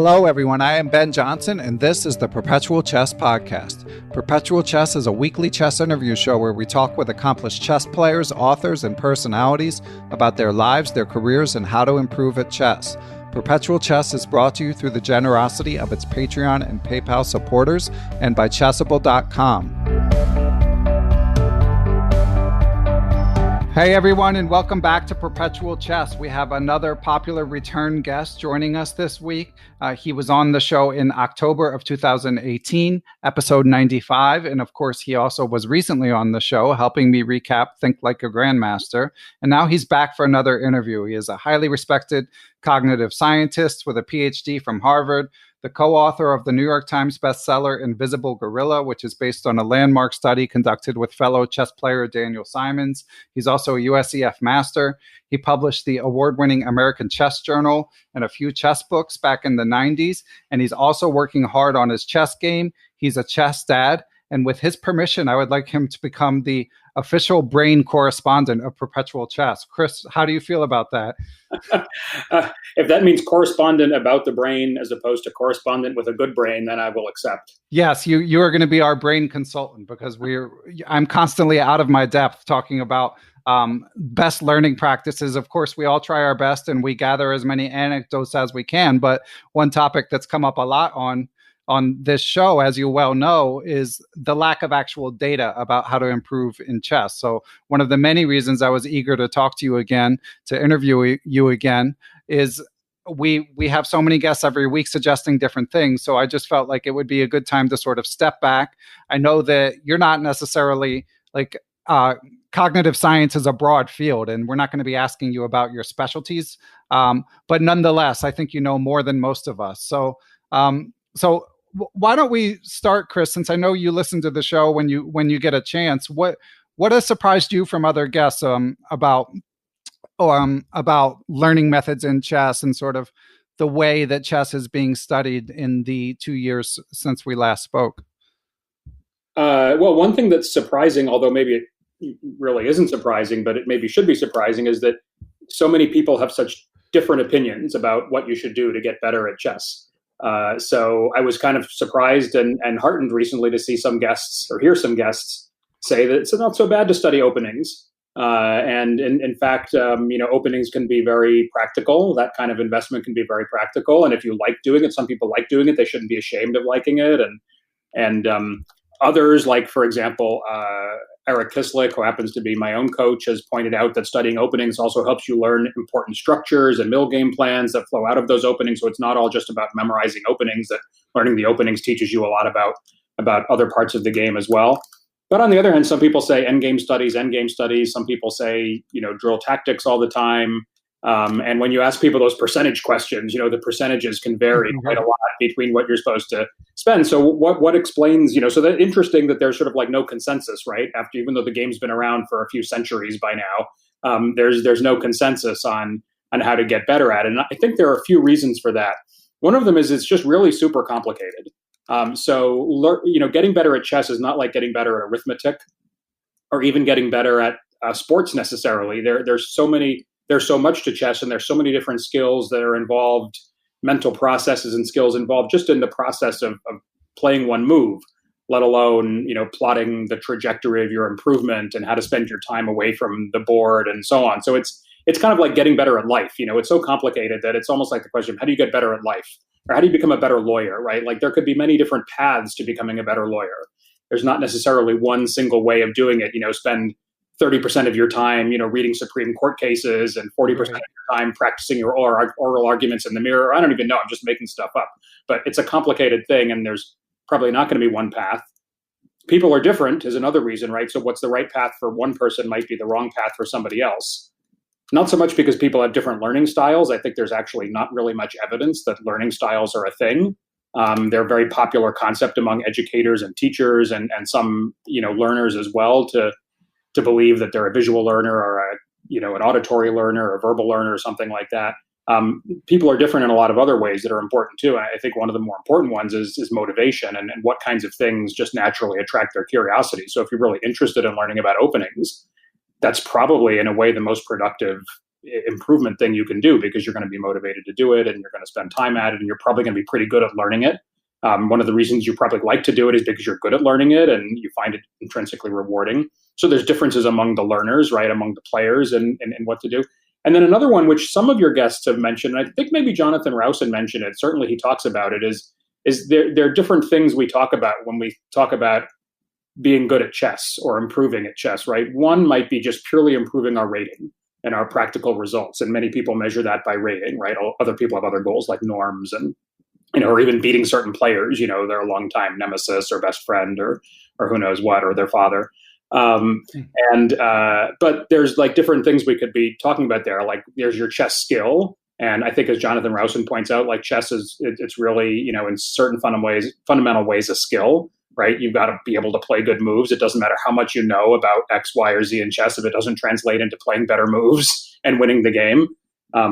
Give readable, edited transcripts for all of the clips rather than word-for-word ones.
Hello, everyone. I am Ben Johnson, and this is the Perpetual Chess Podcast. Perpetual Chess is a weekly chess interview show where we talk with accomplished chess players, authors, and personalities about their lives, their careers, and how to improve at chess. Perpetual Chess is brought to you through the generosity of its Patreon and PayPal supporters and by Chessable.com. Hey everyone, and welcome back to Perpetual Chess. We have another popular return guest joining us this week. He was on the show in October of 2018, episode 95. And of course, he also was recently on the show helping me recap Think Like a Grandmaster. And now he's back for another interview. He is a highly respected cognitive scientist with a PhD from Harvard, the co-author of the New York Times bestseller Invisible Gorilla, which is based on a landmark study conducted with fellow chess player Daniel Simons. He's also a USCF master. He published the award-winning American Chess Journal and a few chess books back in the 90s, and he's also working hard on his chess game. He's a chess dad, and with his permission, I would like him to become the official brain correspondent of Perpetual Chess. Chris, how do you feel about that? If that means correspondent about the brain as opposed to correspondent with a good brain, then I will accept. Yes, you are going to be our brain consultant because I'm constantly out of my depth talking about best learning practices. Of course, we all try our best and we gather as many anecdotes as we can. But one topic that's come up a lot on this show, as you well know, is the lack of actual data about how to improve in chess. So one of the many reasons I was eager to talk to you again, to interview you again, is we have so many guests every week suggesting different things. So I just felt like it would be a good time to sort of step back. I know that you're not necessarily cognitive science is a broad field, and we're not going to be asking you about your specialties. But nonetheless, I think you know more than most of us. So why don't we start, Chris, since I know you listen to the show when you get a chance. What has surprised you from other guests about learning methods in chess and sort of the way that chess is being studied in the 2 years since we last spoke? Well, one thing that's surprising, although maybe it really isn't surprising, but it maybe should be surprising, is that so many people have such different opinions about what you should do to get better at chess. So I was kind of surprised and heartened recently to see some guests or hear some guests say that it's not so bad to study openings. And in fact, openings can be very practical. That kind of investment can be very practical. And if you like doing it, some people like doing it. They shouldn't be ashamed of liking it. And others, like, for example, Erik, who happens to be my own coach, has pointed out that studying openings also helps you learn important structures and mill game plans that flow out of those openings. So it's not all just about memorizing openings, that learning the openings teaches you a lot about other parts of the game as well. But on the other hand, some people say endgame studies. Some people say, drill tactics all the time. And when you ask people those percentage questions, the percentages can vary quite a lot between what you're supposed to spend. So what explains, so that's interesting that there's sort of like no consensus, right? Even though the game's been around for a few centuries by now, there's no consensus on how to get better at it. And I think there are a few reasons for that. One of them is it's just really super complicated. Getting better at chess is not like getting better at arithmetic or even getting better at sports necessarily. There's so much to chess, and there's so many different skills that are involved, mental processes and skills involved just in the process of playing one move, let alone, plotting the trajectory of your improvement and how to spend your time away from the board and so on. So it's kind of like getting better at life. It's so complicated that it's almost like the question, how do you get better at life? Or how do you become a better lawyer, right? Like there could be many different paths to becoming a better lawyer. There's not necessarily one single way of doing it. Spend 30% of your time, reading Supreme Court cases and 40% of your time practicing your oral arguments in the mirror. I don't even know. I'm just making stuff up. But it's a complicated thing, and there's probably not going to be one path. People are different is another reason, right? So what's the right path for one person might be the wrong path for somebody else. Not so much because people have different learning styles. I think there's actually not really much evidence that learning styles are a thing. They're a very popular concept among educators and teachers and some, learners as well to believe that they're a visual learner or an auditory learner or a verbal learner or something like that. People are different in a lot of other ways that are important too. And I think one of the more important ones is motivation and what kinds of things just naturally attract their curiosity. So if you're really interested in learning about openings, that's probably in a way the most productive improvement thing you can do, because you're going to be motivated to do it and you're going to spend time at it and you're probably going to be pretty good at learning it. One of the reasons you probably like to do it is because you're good at learning it and you find it intrinsically rewarding. So there's differences among the learners, right, among the players and what to do. And then another one, which some of your guests have mentioned, and I think maybe Jonathan Rowson mentioned it, certainly he talks about it, is there are different things we talk about when we talk about being good at chess or improving at chess, right? One might be just purely improving our rating and our practical results. And many people measure that by rating, right? Other people have other goals like norms and, or even beating certain players, their longtime nemesis or best friend or who knows what, or their father. But there's like different things we could be talking about there. Like there's your chess skill. And I think as Jonathan Rowson points out, like chess it's really, in certain fundamental ways a skill, right? You've got to be able to play good moves. It doesn't matter how much you know about X, Y, or Z in chess if it doesn't translate into playing better moves and winning the game.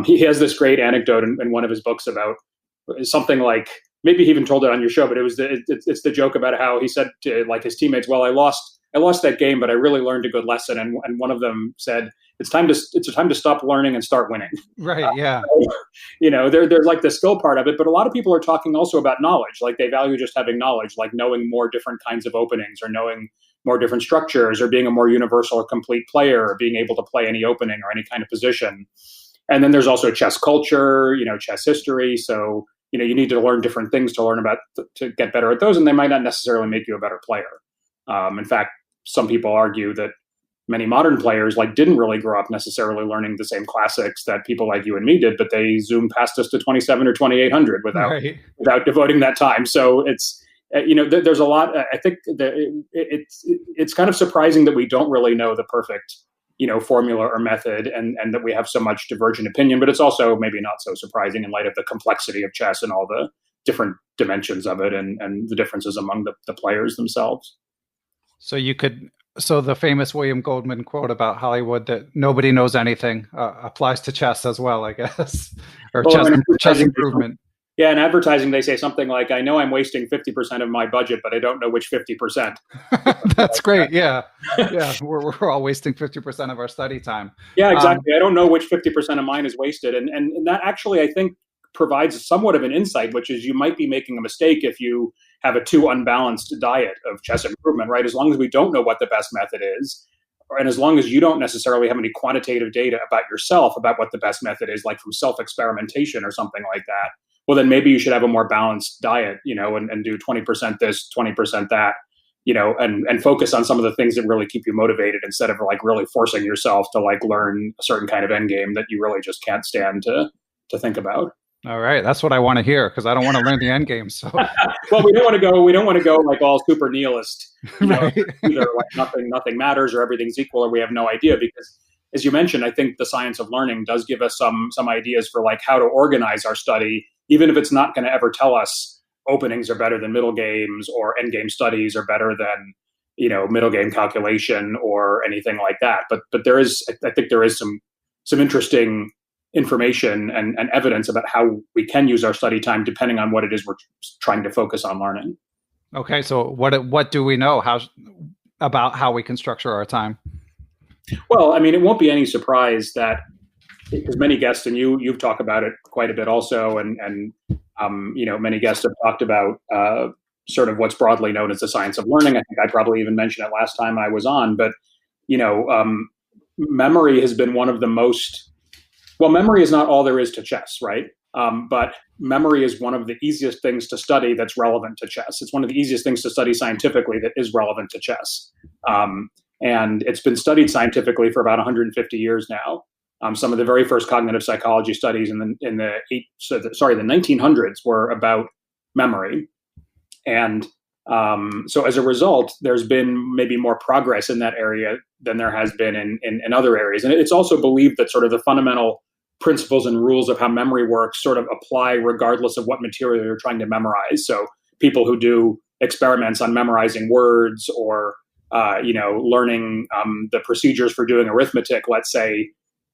He has this great anecdote in one of his books about something like, maybe he even told it on your show, but it's the joke about how he said to like his teammates, well, I lost that game, but I really learned a good lesson. And one of them said, it's time to stop learning and start winning. Right. Yeah. There's like the skill part of it, but a lot of people are talking also about knowledge. Like they value just having knowledge, like knowing more different kinds of openings or knowing more different structures or being a more universal or complete player or being able to play any opening or any kind of position. And then there's also chess culture, chess history. So, you need to learn different things to learn about, to get better at those. And they might not necessarily make you a better player. In fact, some people argue that many modern players didn't really grow up necessarily learning the same classics that people like you and me did, but they zoomed past us to 27 or 2800 without devoting that time. So it's, there's a lot. I think that it's kind of surprising that we don't really know the perfect, formula or method, and that we have so much divergent opinion. But it's also maybe not so surprising in light of the complexity of chess and all the different dimensions of it and the differences among the players themselves. So the famous William Goldman quote about Hollywood that nobody knows anything applies to chess as well, I guess, or chess improvement. Yeah, in advertising, they say something like, I know I'm wasting 50% of my budget, but I don't know which 50%. That's great. Yeah. Yeah. We're all wasting 50% of our study time. Yeah, exactly. I don't know which 50% of mine is wasted. And that actually, I think, provides somewhat of an insight, which is you might be making a mistake if you have a too unbalanced diet of chess improvement, right? As long as we don't know what the best method is, and as long as you don't necessarily have any quantitative data about yourself, about what the best method is, like from self-experimentation or something like that, well, then maybe you should have a more balanced diet, and do 20% this, 20% that, and focus on some of the things that really keep you motivated instead of really forcing yourself to learn a certain kind of end game that you really just can't stand to think about. All right, that's what I want to hear, because I don't want to learn the end game. So, well, we don't want to go all super nihilist, right. Either nothing matters or everything's equal or we have no idea. Because, as you mentioned, I think the science of learning does give us some ideas for how to organize our study, even if it's not going to ever tell us openings are better than middle games or end game studies are better than middle game calculation or anything like that. But I think there is some interesting information and evidence about how we can use our study time depending on what it is we're trying to focus on learning. Okay, so what do we know about how we can structure our time? Well, I mean, it won't be any surprise that, because many guests, and you've talked about it quite a bit also, and many guests have talked about sort of what's broadly known as the science of learning. I think I probably even mentioned it last time I was on, but memory has been one of the most. Well, memory is not all there is to chess, right? But memory is one of the easiest things to study that's relevant to chess. It's one of the easiest things to study scientifically that is relevant to chess. And it's been studied scientifically for about 150 years now. Some of the very first cognitive psychology studies in the 1900s were about memory. And so as a result, there's been maybe more progress in that area than there has been in other areas. And it's also believed that sort of the fundamental principles and rules of how memory works sort of apply regardless of what material you're trying to memorize. So people who do experiments on memorizing words or, learning the procedures for doing arithmetic, let's say,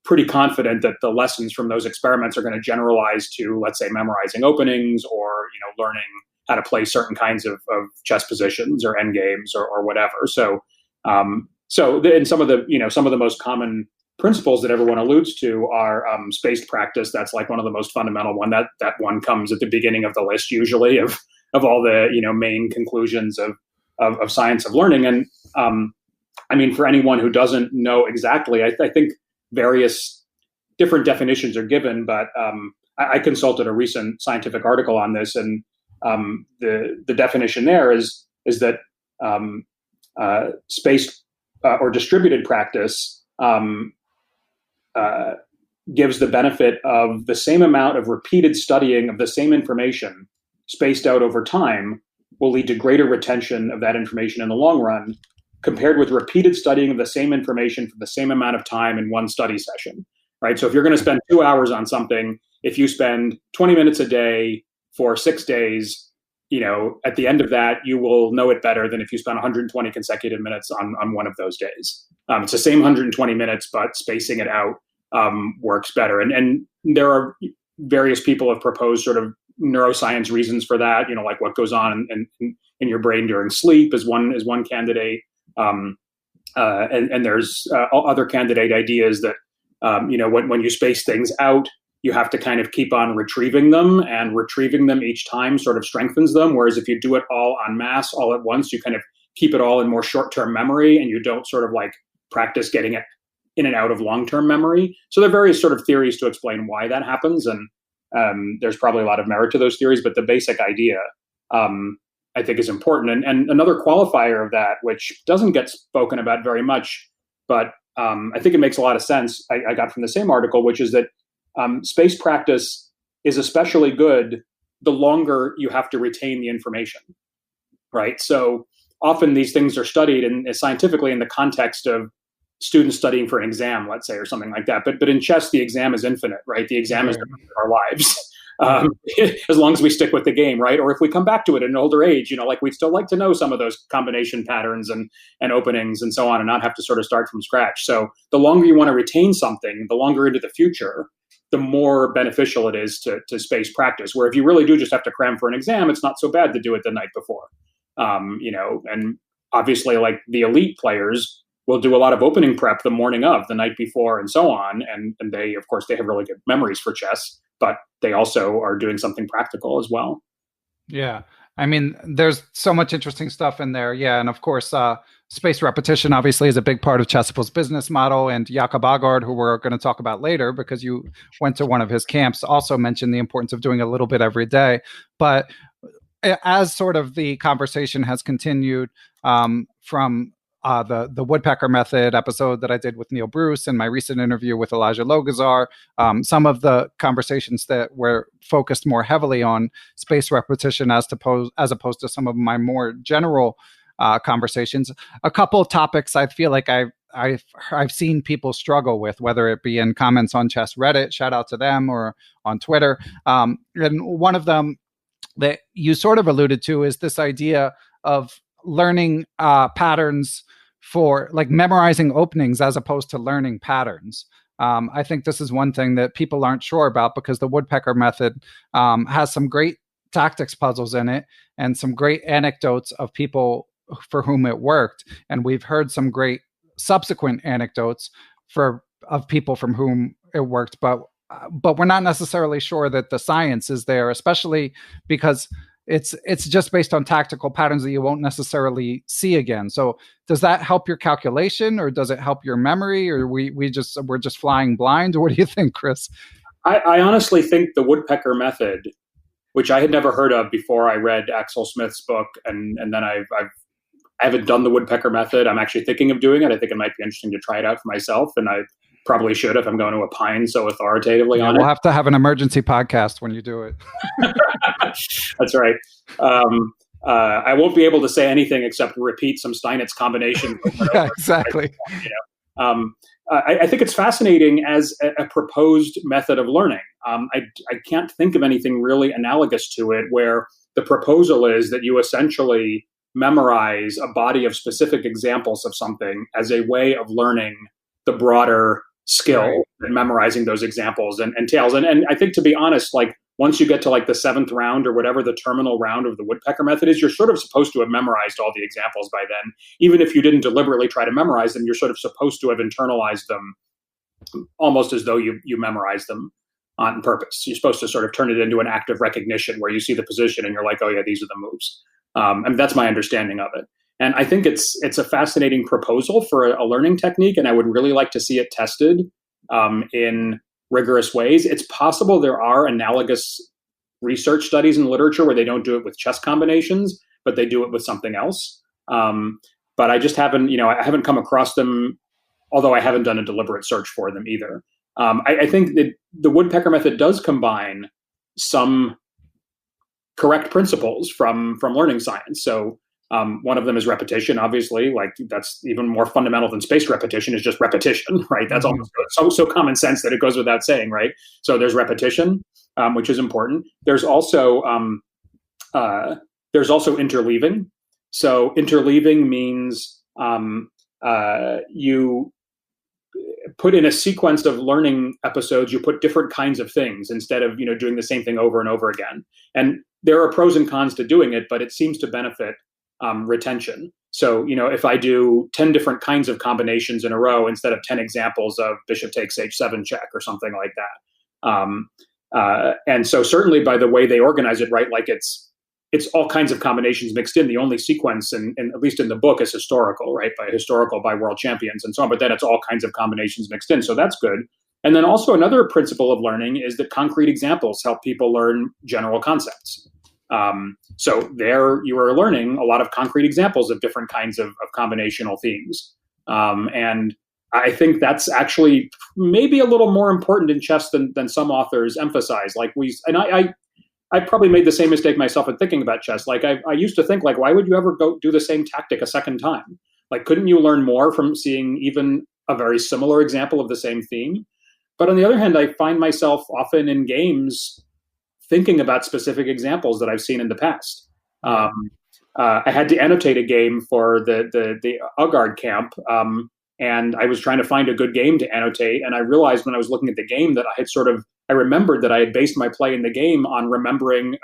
pretty confident that the lessons from those experiments are going to generalize to, let's say, memorizing openings or, learning how to play certain kinds of chess positions or end games or whatever. So in some of the most common principles that everyone alludes to are spaced practice. That's like one of the most fundamental one. That one comes at the beginning of the list usually of all the main conclusions of science of learning. And I mean, for anyone who doesn't know exactly, I think various different definitions are given, but I consulted a recent scientific article on this, and the definition there is that spaced or distributed practice gives the benefit of the same amount of repeated studying of the same information spaced out over time will lead to greater retention of that information in the long run, compared with repeated studying of the same information for the same amount of time in one study session, right? So if you're going to spend 2 hours on something, if you spend 20 minutes a day for 6 days, at the end of that, you will know it better than if you spend 120 consecutive minutes on one of those days. It's the same 120 minutes, but spacing it out works better. And there are various people have proposed sort of neuroscience reasons for that, like what goes on in your brain during sleep is one candidate. And there's other candidate ideas that, when you space things out, you have to kind of keep on retrieving them, and retrieving them each time sort of strengthens them. Whereas if you do it all en masse, all at once, you kind of keep it all in more short-term memory, and you don't sort of like practice getting it in and out of long-term memory. So there are various sort of theories to explain why that happens. And there's probably a lot of merit to those theories, but the basic idea, I think, is important. And another qualifier of that, which doesn't get spoken about very much, but I think it makes a lot of sense, I got from the same article, which is that spaced practice is especially good the longer you have to retain the information, right? So often these things are studied scientifically in the context of students studying for an exam, let's say, or something like that. But in chess, the exam is infinite, right? The exam is our lives. As long as we stick with the game, right? Or if we come back to it at an older age, we'd still like to know some of those combination patterns and openings and so on, and not have to sort of start from scratch. So the longer you want to retain something, the longer into the future, the more beneficial it is to space practice. Where if you really do just have to cram for an exam, it's not so bad to do it the night before. And obviously, like the elite players will do a lot of opening prep the morning of, the night before, and so on. And they, of course, they have really good memories for chess, but they also are doing something practical as well. Yeah. I mean, there's so much interesting stuff in there. Yeah. And of course, spaced repetition obviously is a big part of Chessable's business model. And Jacob Aagard, who we're going to talk about later, because you went to one of his camps, also mentioned the importance of doing a little bit every day. But as sort of the conversation has continued from the Woodpecker Method episode that I did with Neal Bruce and my recent interview with Elijah Logozar, some of the conversations that were focused more heavily on spaced repetition as opposed to some of my more general conversations. A couple of topics I feel like I've seen people struggle with, whether it be in comments on Chess Reddit, shout out to them, or on Twitter. And one of them that you sort of alluded to is this idea of learning patterns for like memorizing openings as opposed to learning patterns. I think this is one thing that people aren't sure about, because the Woodpecker Method has some great tactics puzzles in it and some great anecdotes of people for whom it worked. And we've heard some great subsequent anecdotes of people from whom it worked, but we're not necessarily sure that the science is there, especially because it's just based on tactical patterns that you won't necessarily see again. So does that help your calculation, or does it help your memory, or we're just flying blind? Or what do you think, Chris? I honestly think the Woodpecker Method, which I had never heard of before I read Axel Smith's book, and then I haven't done the Woodpecker Method. I'm actually thinking of doing it. I think it might be interesting to try it out for myself, and I probably should if I'm going to opine so authoritatively on it. We'll have to have an emergency podcast when you do it. That's right. I won't be able to say anything except repeat some Steinitz combination. Yeah, exactly. I think it's fascinating as a proposed method of learning. I can't think of anything really analogous to it, where the proposal is that you essentially memorize a body of specific examples of something as a way of learning the broader skill and memorizing those examples and entails. And I think, to be honest, like once you get to like the 7th round or whatever the terminal round of the Woodpecker Method is, you're sort of supposed to have memorized all the examples by then. Even if you didn't deliberately try to memorize them, you're sort of supposed to have internalized them almost as though you memorize them on purpose. You're supposed to sort of turn it into an act of recognition where you see the position and you're like, oh yeah, these are the moves. And that's my understanding of it. And I think it's a fascinating proposal for a learning technique, and I would really like to see it tested in rigorous ways. It's possible there are analogous research studies in literature where they don't do it with chess combinations, but they do it with something else. But I just haven't, I haven't come across them, although I haven't done a deliberate search for them either. I think that the Woodpecker method does combine some correct principles from learning science. So one of them is repetition, obviously. Like, that's even more fundamental than spaced repetition, is just repetition, right? That's almost so common sense that it goes without saying, right? So there's repetition, which is important. There's also interleaving. So interleaving means you put in a sequence of learning episodes, you put different kinds of things instead of doing the same thing over and over again. And there are pros and cons to doing it, but it seems to benefit retention. So, if I do 10 different kinds of combinations in a row instead of 10 examples of bishop takes h7 check or something like that. And so certainly by the way they organize it, right, like it's all kinds of combinations mixed in. The only sequence, and at least in the book, is historical, right, by world champions and so on. But then it's all kinds of combinations mixed in. So that's good. And then also another principle of learning is that concrete examples help people learn general concepts. So there you are learning a lot of concrete examples of different kinds of combinational themes. And I think that's actually maybe a little more important in chess than some authors emphasize. I probably made the same mistake myself in thinking about chess. Like I used to think, like, why would you ever go do the same tactic a second time? Like, couldn't you learn more from seeing even a very similar example of the same theme? But on the other hand, I find myself often in games thinking about specific examples that I've seen in the past. I had to annotate a game for the Aagaard camp, and I was trying to find a good game to annotate. And I realized when I was looking at the game that I remembered that I had based my play in the game on remembering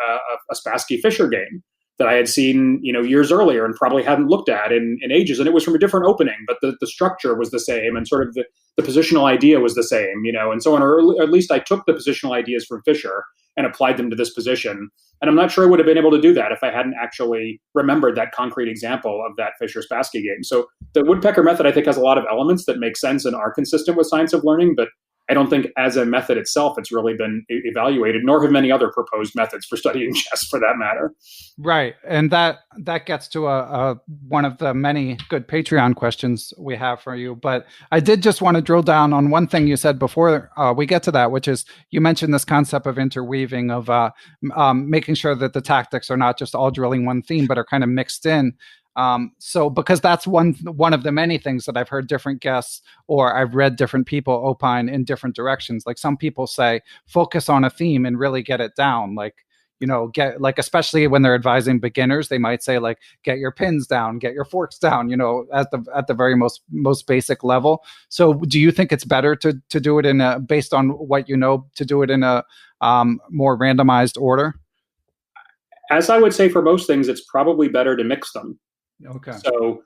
a Spassky-Fischer game that I had seen, years earlier and probably hadn't looked at in ages. And it was from a different opening, but the structure was the same, and sort of the positional idea was the same, and so on. Or at least I took the positional ideas from Fischer and applied them to this position. And I'm not sure I would have been able to do that if I hadn't actually remembered that concrete example of that Fischer-Spassky game. So the Woodpecker method, I think, has a lot of elements that make sense and are consistent with science of learning, but I don't think as a method itself it's really been evaluated, nor have many other proposed methods for studying chess for that matter. Right. And that gets to one of the many good Patreon questions we have for you. But I did just want to drill down on one thing you said before we get to that, which is you mentioned this concept of interweaving, of making sure that the tactics are not just all drilling one theme, but are kind of mixed in. So because that's one of the many things that I've heard different guests or I've read different people opine in different directions. Like some people say, focus on a theme and really get it down. Like, especially when they're advising beginners, they might say, like, get your pins down, get your forks down, at the very most basic level. So do you think it's better to do it based on what to do it in a more randomized order? As I would say for most things, it's probably better to mix them. Okay. So,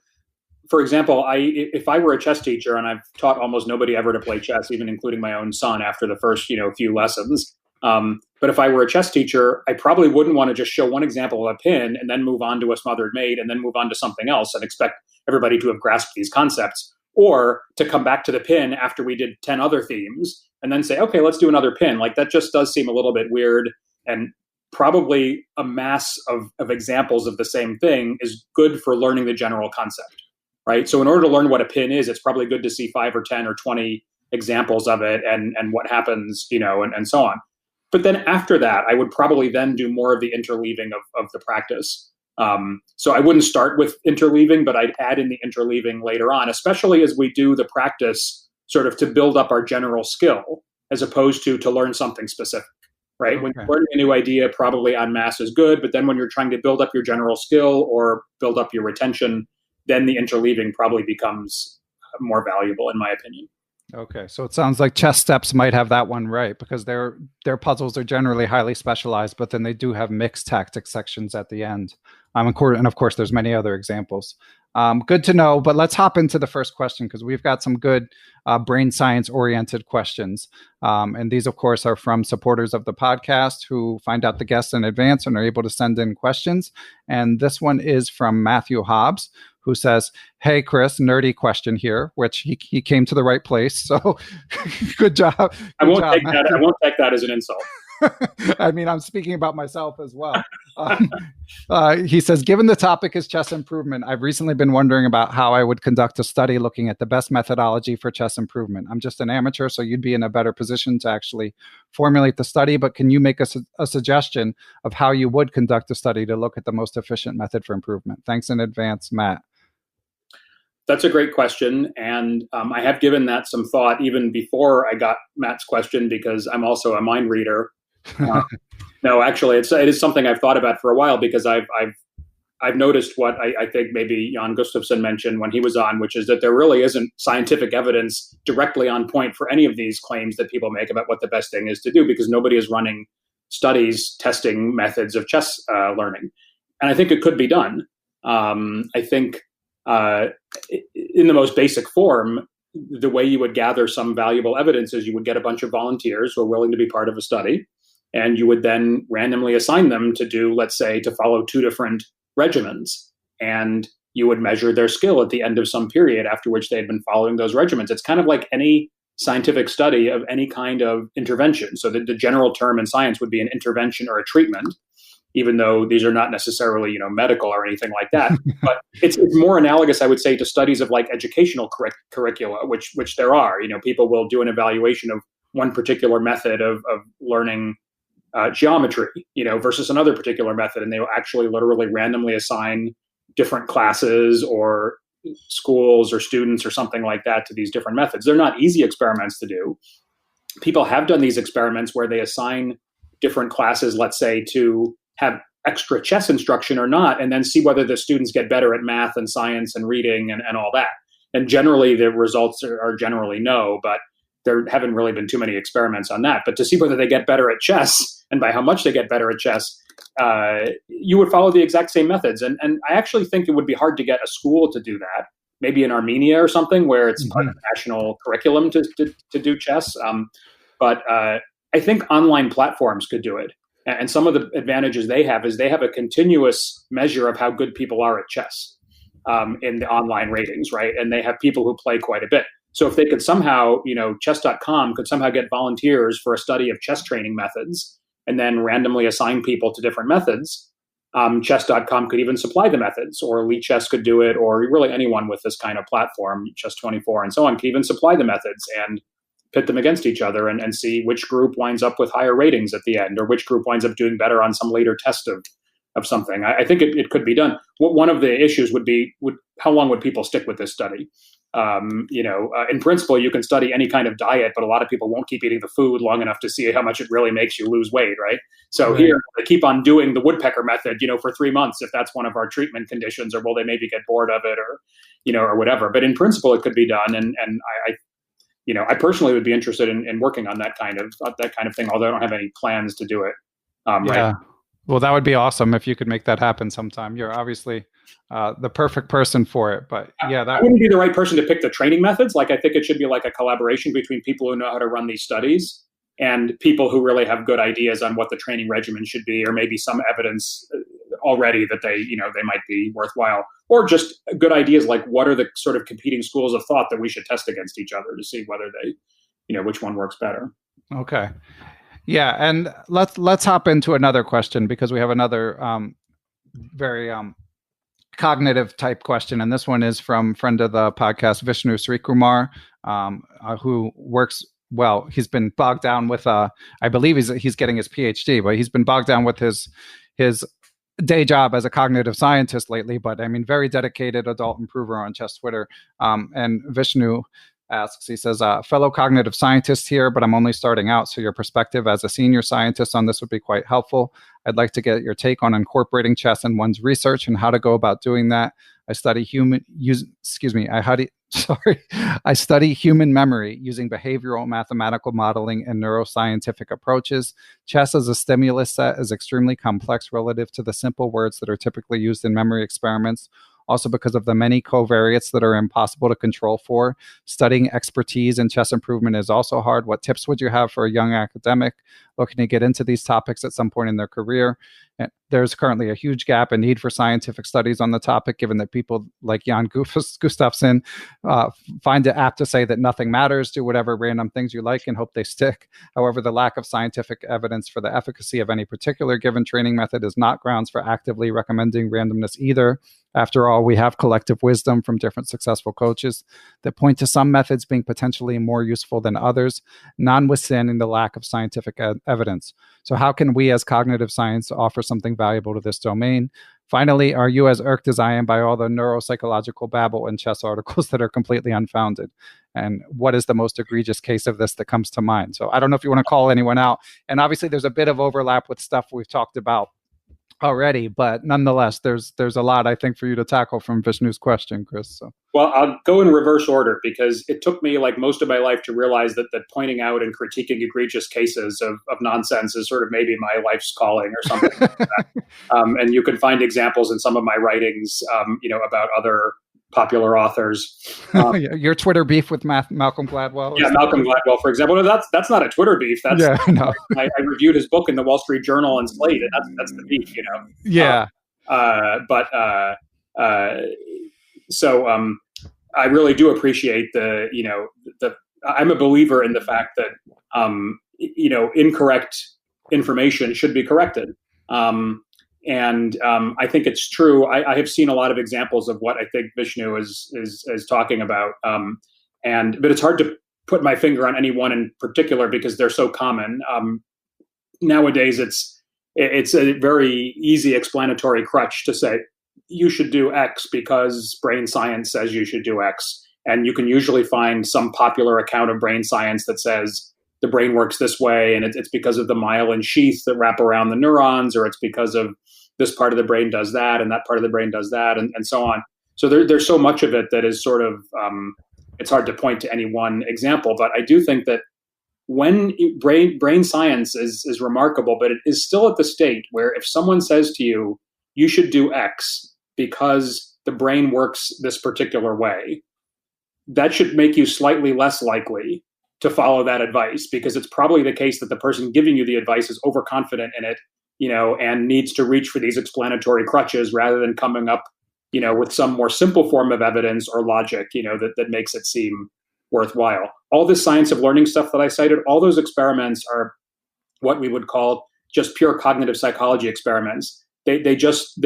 for example, if I were a chess teacher, and I've taught almost nobody ever to play chess, even including my own son after the first few lessons. But if I were a chess teacher, I probably wouldn't want to just show one example of a pin and then move on to a smothered mate and then move on to something else and expect everybody to have grasped these concepts, or to come back to the pin after we did 10 other themes and then say, okay, let's do another pin. Like, that just does seem a little bit weird, and probably a mass of examples of the same thing is good for learning the general concept, right? So in order to learn what a pin is, it's probably good to see 5 or 10 or 20 examples of it and what happens, and so on. But then after that, I would probably then do more of the interleaving of the practice. So I wouldn't start with interleaving, but I'd add in the interleaving later on, especially as we do the practice sort of to build up our general skill, as opposed to learn something specific. Right? Okay. When you're learning a new idea, probably en masse is good. But then when you're trying to build up your general skill or build up your retention, then the interleaving probably becomes more valuable, in my opinion. Okay. So it sounds like Chess Steps might have that one right, because their puzzles are generally highly specialized, but then they do have mixed tactic sections at the end. And of course, there's many other examples. Good to know, but let's hop into the first question because we've got some good brain science oriented questions. And these, of course, are from supporters of the podcast who find out the guests in advance and are able to send in questions. And this one is from Matthew Hobbs, who says, "Hey, Chris, nerdy question here," which he came to the right place. So good job. I won't take that as an insult. I mean, I'm speaking about myself as well. He says, "Given the topic is chess improvement, I've recently been wondering about how I would conduct a study looking at the best methodology for chess improvement. I'm just an amateur, so you'd be in a better position to actually formulate the study, but can you make a suggestion of how you would conduct a study to look at the most efficient method for improvement? Thanks in advance, Matt." That's a great question. And I have given that some thought even before I got Matt's question, because I'm also a mind reader. No, actually, it is something I've thought about for a while, because I've noticed what I think maybe Jan Gustafsson mentioned when he was on, which is that there really isn't scientific evidence directly on point for any of these claims that people make about what the best thing is to do, because nobody is running studies testing methods of chess learning. And I think it could be done. I think in the most basic form, the way you would gather some valuable evidence is you would get a bunch of volunteers who are willing to be part of a study, and you would then randomly assign them to do, let's say, to follow 2 different regimens. And you would measure their skill at the end of some period after which they had been following those regimens. It's kind of like any scientific study of any kind of intervention. So the general term in science would be an intervention or a treatment, even though these are not necessarily, medical or anything like that. But it's more analogous, I would say, to studies of like educational curricula, which there are. People will do an evaluation of one particular method of learning geometry, versus another particular method, and they will actually literally randomly assign different classes or schools or students or something like that to these different methods. They're not easy experiments to do. People have done these experiments where they assign different classes, let's say, to have extra chess instruction or not, and then see whether the students get better at math and science and reading and all that. And generally, the results are generally no, but there haven't really been too many experiments on that. But to see whether they get better at chess and by how much they get better at chess, you would follow the exact same methods. And I actually think it would be hard to get a school to do that, maybe in Armenia or something where it's part of the national curriculum to do chess. But I think online platforms could do it. And some of the advantages they have is they have a continuous measure of how good people are at chess in the online ratings, right? And they have people who play quite a bit. So if they could somehow, chess.com could somehow get volunteers for a study of chess training methods and then randomly assign people to different methods, chess.com could even supply the methods, or Elite Chess could do it, or really anyone with this kind of platform, Chess24 and so on, could even supply the methods and pit them against each other and see which group winds up with higher ratings at the end, or which group winds up doing better on some later test of something. I think it could be done. One of the issues would be, how long would people stick with this study? In principle, you can study any kind of diet, but a lot of people won't keep eating the food long enough to see how much it really makes you lose weight, right? So Here, they keep on doing the Woodpecker Method, for 3 months, if that's one of our treatment conditions, or will they maybe get bored of it, or whatever. But in principle, it could be done, and I personally would be interested in working on that kind of thing, although I don't have any plans to do it. Right. Well, that would be awesome if you could make that happen sometime. You're obviously the perfect person for it, but yeah, I wouldn't be the right person to pick the training methods. Like, I think it should be like a collaboration between people who know how to run these studies and people who really have good ideas on what the training regimen should be, or maybe some evidence already that they might be worthwhile, or just good ideas like what are the sort of competing schools of thought that we should test against each other to see whether they, which one works better. Okay. Yeah, and let's hop into another question, because we have another very cognitive type question, and this one is from friend of the podcast Vishnu Srikumar, who works. Well, he's been bogged down with I believe he's getting his PhD, but he's been bogged down with his day job as a cognitive scientist lately. But I mean, very dedicated adult improver on Chess Twitter. And Vishnu asks, he says, fellow cognitive scientist here, but I'm only starting out, so your perspective as a senior scientist on this would be quite helpful. I'd like to get your take on incorporating chess in one's research and how to go about doing that. I study human memory using behavioral mathematical modeling and neuroscientific approaches. Chess as a stimulus set is extremely complex relative to the simple words that are typically used in memory experiments. also because of the many covariates that are impossible to control for. Studying expertise in chess improvement is also hard. What tips would you have for a young academic looking to get into these topics at some point in their career? And there's currently a huge gap and need for scientific studies on the topic, given that people like Jan Gustafsson find it apt to say that nothing matters, do whatever random things you like and hope they stick. However, the lack of scientific evidence for the efficacy of any particular given training method is not grounds for actively recommending randomness either. After all, we have collective wisdom from different successful coaches that point to some methods being potentially more useful than others, notwithstanding the lack of scientific evidence. So how can we as cognitive science offer something valuable to this domain? Finally, are you as irked as I am by all the neuropsychological babble in chess articles that are completely unfounded? And what is the most egregious case of this that comes to mind? So I don't know if you want to call anyone out. And obviously there's a bit of overlap with stuff we've talked about already, but nonetheless, there's a lot, I think, for you to tackle from Vishnu's question, Chris. So. Well, I'll go in reverse order because it took me like most of my life to realize that pointing out and critiquing egregious cases of nonsense is sort of maybe my life's calling or something like that. And you can find examples in some of my writings, about other popular authors. Your Twitter beef with Malcolm Gladwell? Yeah, Malcolm Gladwell, for example. No, that's not a Twitter beef. That's no. I reviewed his book in the Wall Street Journal and Slate, and that's the beef, Yeah. So I really do appreciate I'm a believer in the fact that incorrect information should be corrected. And I think it's true. I have seen a lot of examples of what I think Vishnu is talking about. But it's hard to put my finger on any one in particular because they're so common. Nowadays, it's a very easy explanatory crutch to say you should do X because brain science says you should do X. And you can usually find some popular account of brain science that says the brain works this way, and it's because of the myelin sheath that wrap around the neurons, or it's because of this part of the brain does that, and that part of the brain does that, and so on. So there's so much of it that is sort of, it's hard to point to any one example, but I do think that when brain science is remarkable, but it is still at the state where if someone says to you, you should do X because the brain works this particular way, that should make you slightly less likely to follow that advice, because it's probably the case that the person giving you the advice is overconfident in it, and needs to reach for these explanatory crutches rather than coming up, with some more simple form of evidence or logic, that makes it seem worthwhile. All this science of learning stuff that I cited, all those experiments are what we would call just pure cognitive psychology experiments. They just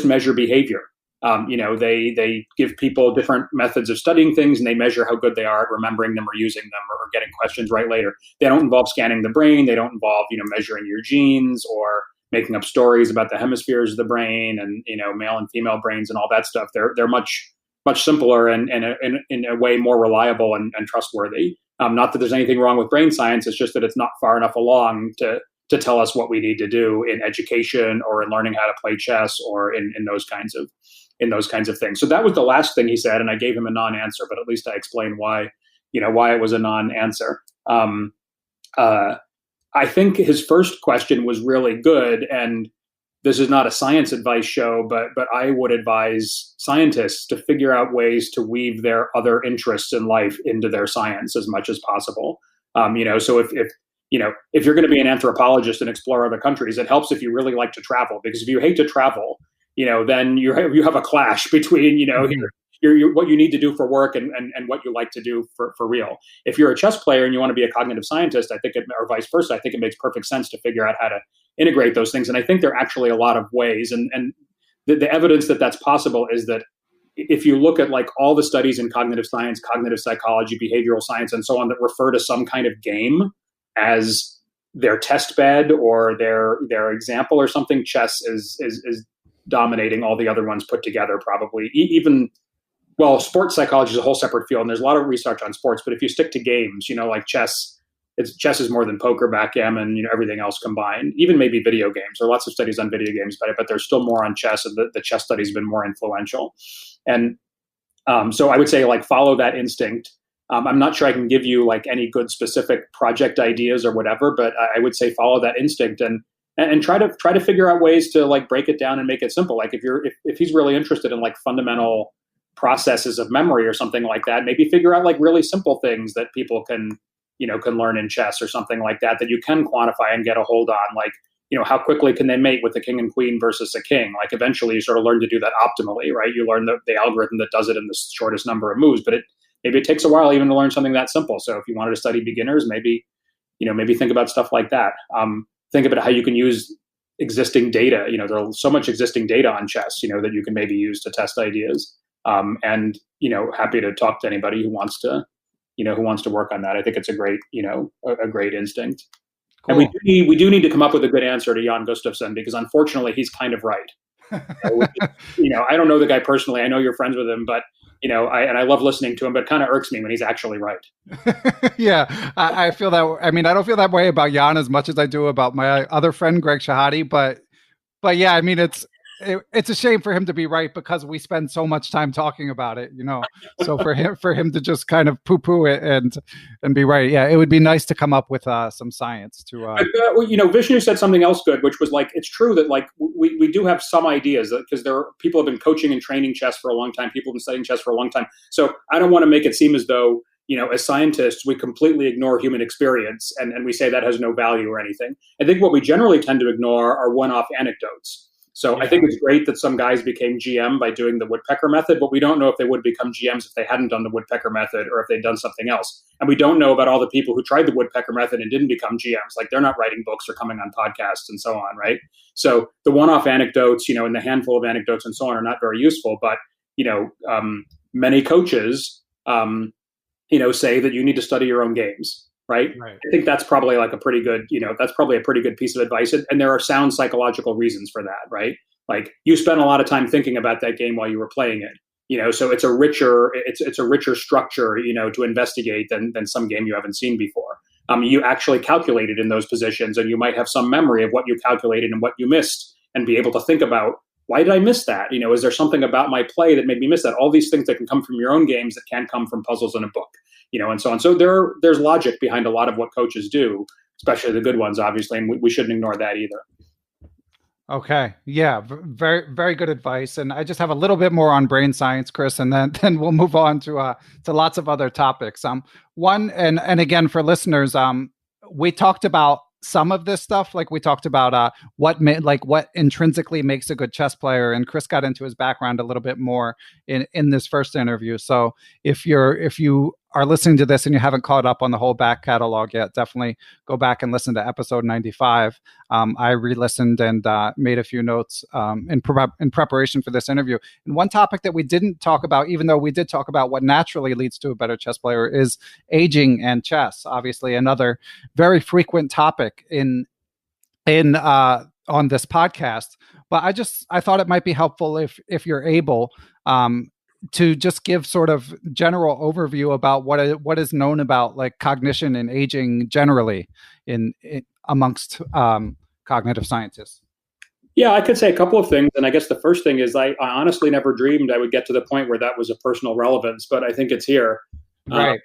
measure behavior. They give people different methods of studying things, and they measure how good they are at remembering them or using them or getting questions right later. They don't involve scanning the brain. They don't involve, measuring your genes or making up stories about the hemispheres of the brain and, male and female brains and all that stuff. They're much simpler and in a way more reliable and trustworthy. Not that there's anything wrong with brain science. It's just that it's not far enough along to tell us what we need to do in education or in learning how to play chess or in those kinds of things. So that was the last thing he said, and I gave him a non-answer, but at least I explained why it was a non-answer. I think his first question was really good, and this is not a science advice show, but I would advise scientists to figure out ways to weave their other interests in life into their science as much as possible. So if you're going to be an anthropologist and explore other countries, it helps if you really like to travel, because if you hate to travel, then you have a clash between, what you need to do for work and what you like to do for real. If you're a chess player and you want to be a cognitive scientist, I think or vice versa, I think it makes perfect sense to figure out how to integrate those things. And I think there are actually a lot of ways. And the evidence that that's possible is that if you look at like all the studies in cognitive science, cognitive psychology, behavioral science, and so on that refer to some kind of game as their test bed or their example or something, chess is dominating all the other ones put together, probably. Sports psychology is a whole separate field, and there's a lot of research on sports, but if you stick to games, like chess is more than poker, backgammon, everything else combined, even maybe video games. There are lots of studies on video games, but there's still more on chess, and the chess study's been more influential. And so I would say follow that instinct. I'm not sure I can give you any good specific project ideas or whatever, but I would say follow that instinct. And and try to figure out ways to like break it down and make it simple. Like if he's really interested in like fundamental processes of memory or something like that, maybe figure out like really simple things that people can learn in chess or something like that you can quantify and get a hold on. Like, how quickly can they mate with a king and queen versus a king? Like eventually you sort of learn to do that optimally, right? You learn the algorithm that does it in the shortest number of moves, but maybe it takes a while even to learn something that simple. So if you wanted to study beginners, maybe think about stuff like that. Think about how you can use existing data. There's so much existing data on chess, that you can maybe use to test ideas. And happy to talk to anybody who wants to work on that. I think it's a great, a great instinct. Cool. And we do need to come up with a good answer to Jan Gustafsson, because unfortunately he's kind of right. I don't know the guy personally. I know you're friends with him, but I love listening to him, but it kind of irks me when he's actually right. Yeah, I feel that. I mean, I don't feel that way about Jan as much as I do about my other friend, Greg Shahade, but yeah, I mean, it's a shame for him to be right, because we spend so much time talking about it, so for him to just kind of poo-poo it and be right. Yeah, it would be nice to come up with some science to Vishnu said something else good, which was like, it's true that like we do have some ideas, because people have been coaching and training chess for a long time. People have been studying chess for a long time. So I don't want to make it seem as though, as scientists, we completely ignore human experience and we say that has no value or anything. I think what we generally tend to ignore are one-off anecdotes. So yeah. I think it's great that some guys became GM by doing the Woodpecker Method, but we don't know if they would become GMs if they hadn't done the Woodpecker Method or if they'd done something else. And we don't know about all the people who tried the Woodpecker Method and didn't become GMs. Like, they're not writing books or coming on podcasts and so on, right? So the one-off anecdotes, and the handful of anecdotes and so on are not very useful. But, many coaches, say that you need to study your own games. Right. I think that's probably like a pretty good, that's probably a pretty good piece of advice. And there are sound psychological reasons for that, right? Like, you spent a lot of time thinking about that game while you were playing it, so it's a richer structure, to investigate than some game you haven't seen before. You actually calculated in those positions, and you might have some memory of what you calculated and what you missed, and be able to think about, why did I miss that? Is there something about my play that made me miss that? All these things that can come from your own games that can't come from puzzles in a book, and so on. So there's logic behind a lot of what coaches do, especially the good ones, obviously, and we shouldn't ignore that either. Okay. Yeah. Very, very good advice. And I just have a little bit more on brain science, Chris, and then we'll move on to lots of other topics. One, and again, for listeners, we talked about some of this stuff. Like, we talked about what intrinsically makes a good chess player, and Chris got into his background a little bit more in this first interview. So if you are listening to this and you haven't caught up on the whole back catalog yet, definitely go back and listen to episode 95. I re-listened and made a few notes in preparation for this interview. And one topic that we didn't talk about, even though we did talk about what naturally leads to a better chess player, is aging and chess. Obviously, another very frequent topic on this podcast. But I thought it might be helpful if you're able to just give sort of general overview about what is known about like cognition and aging generally amongst cognitive scientists. Yeah, I could say a couple of things. And I guess the first thing is I honestly never dreamed I would get to the point where that was a personal relevance, but I think it's here. Right.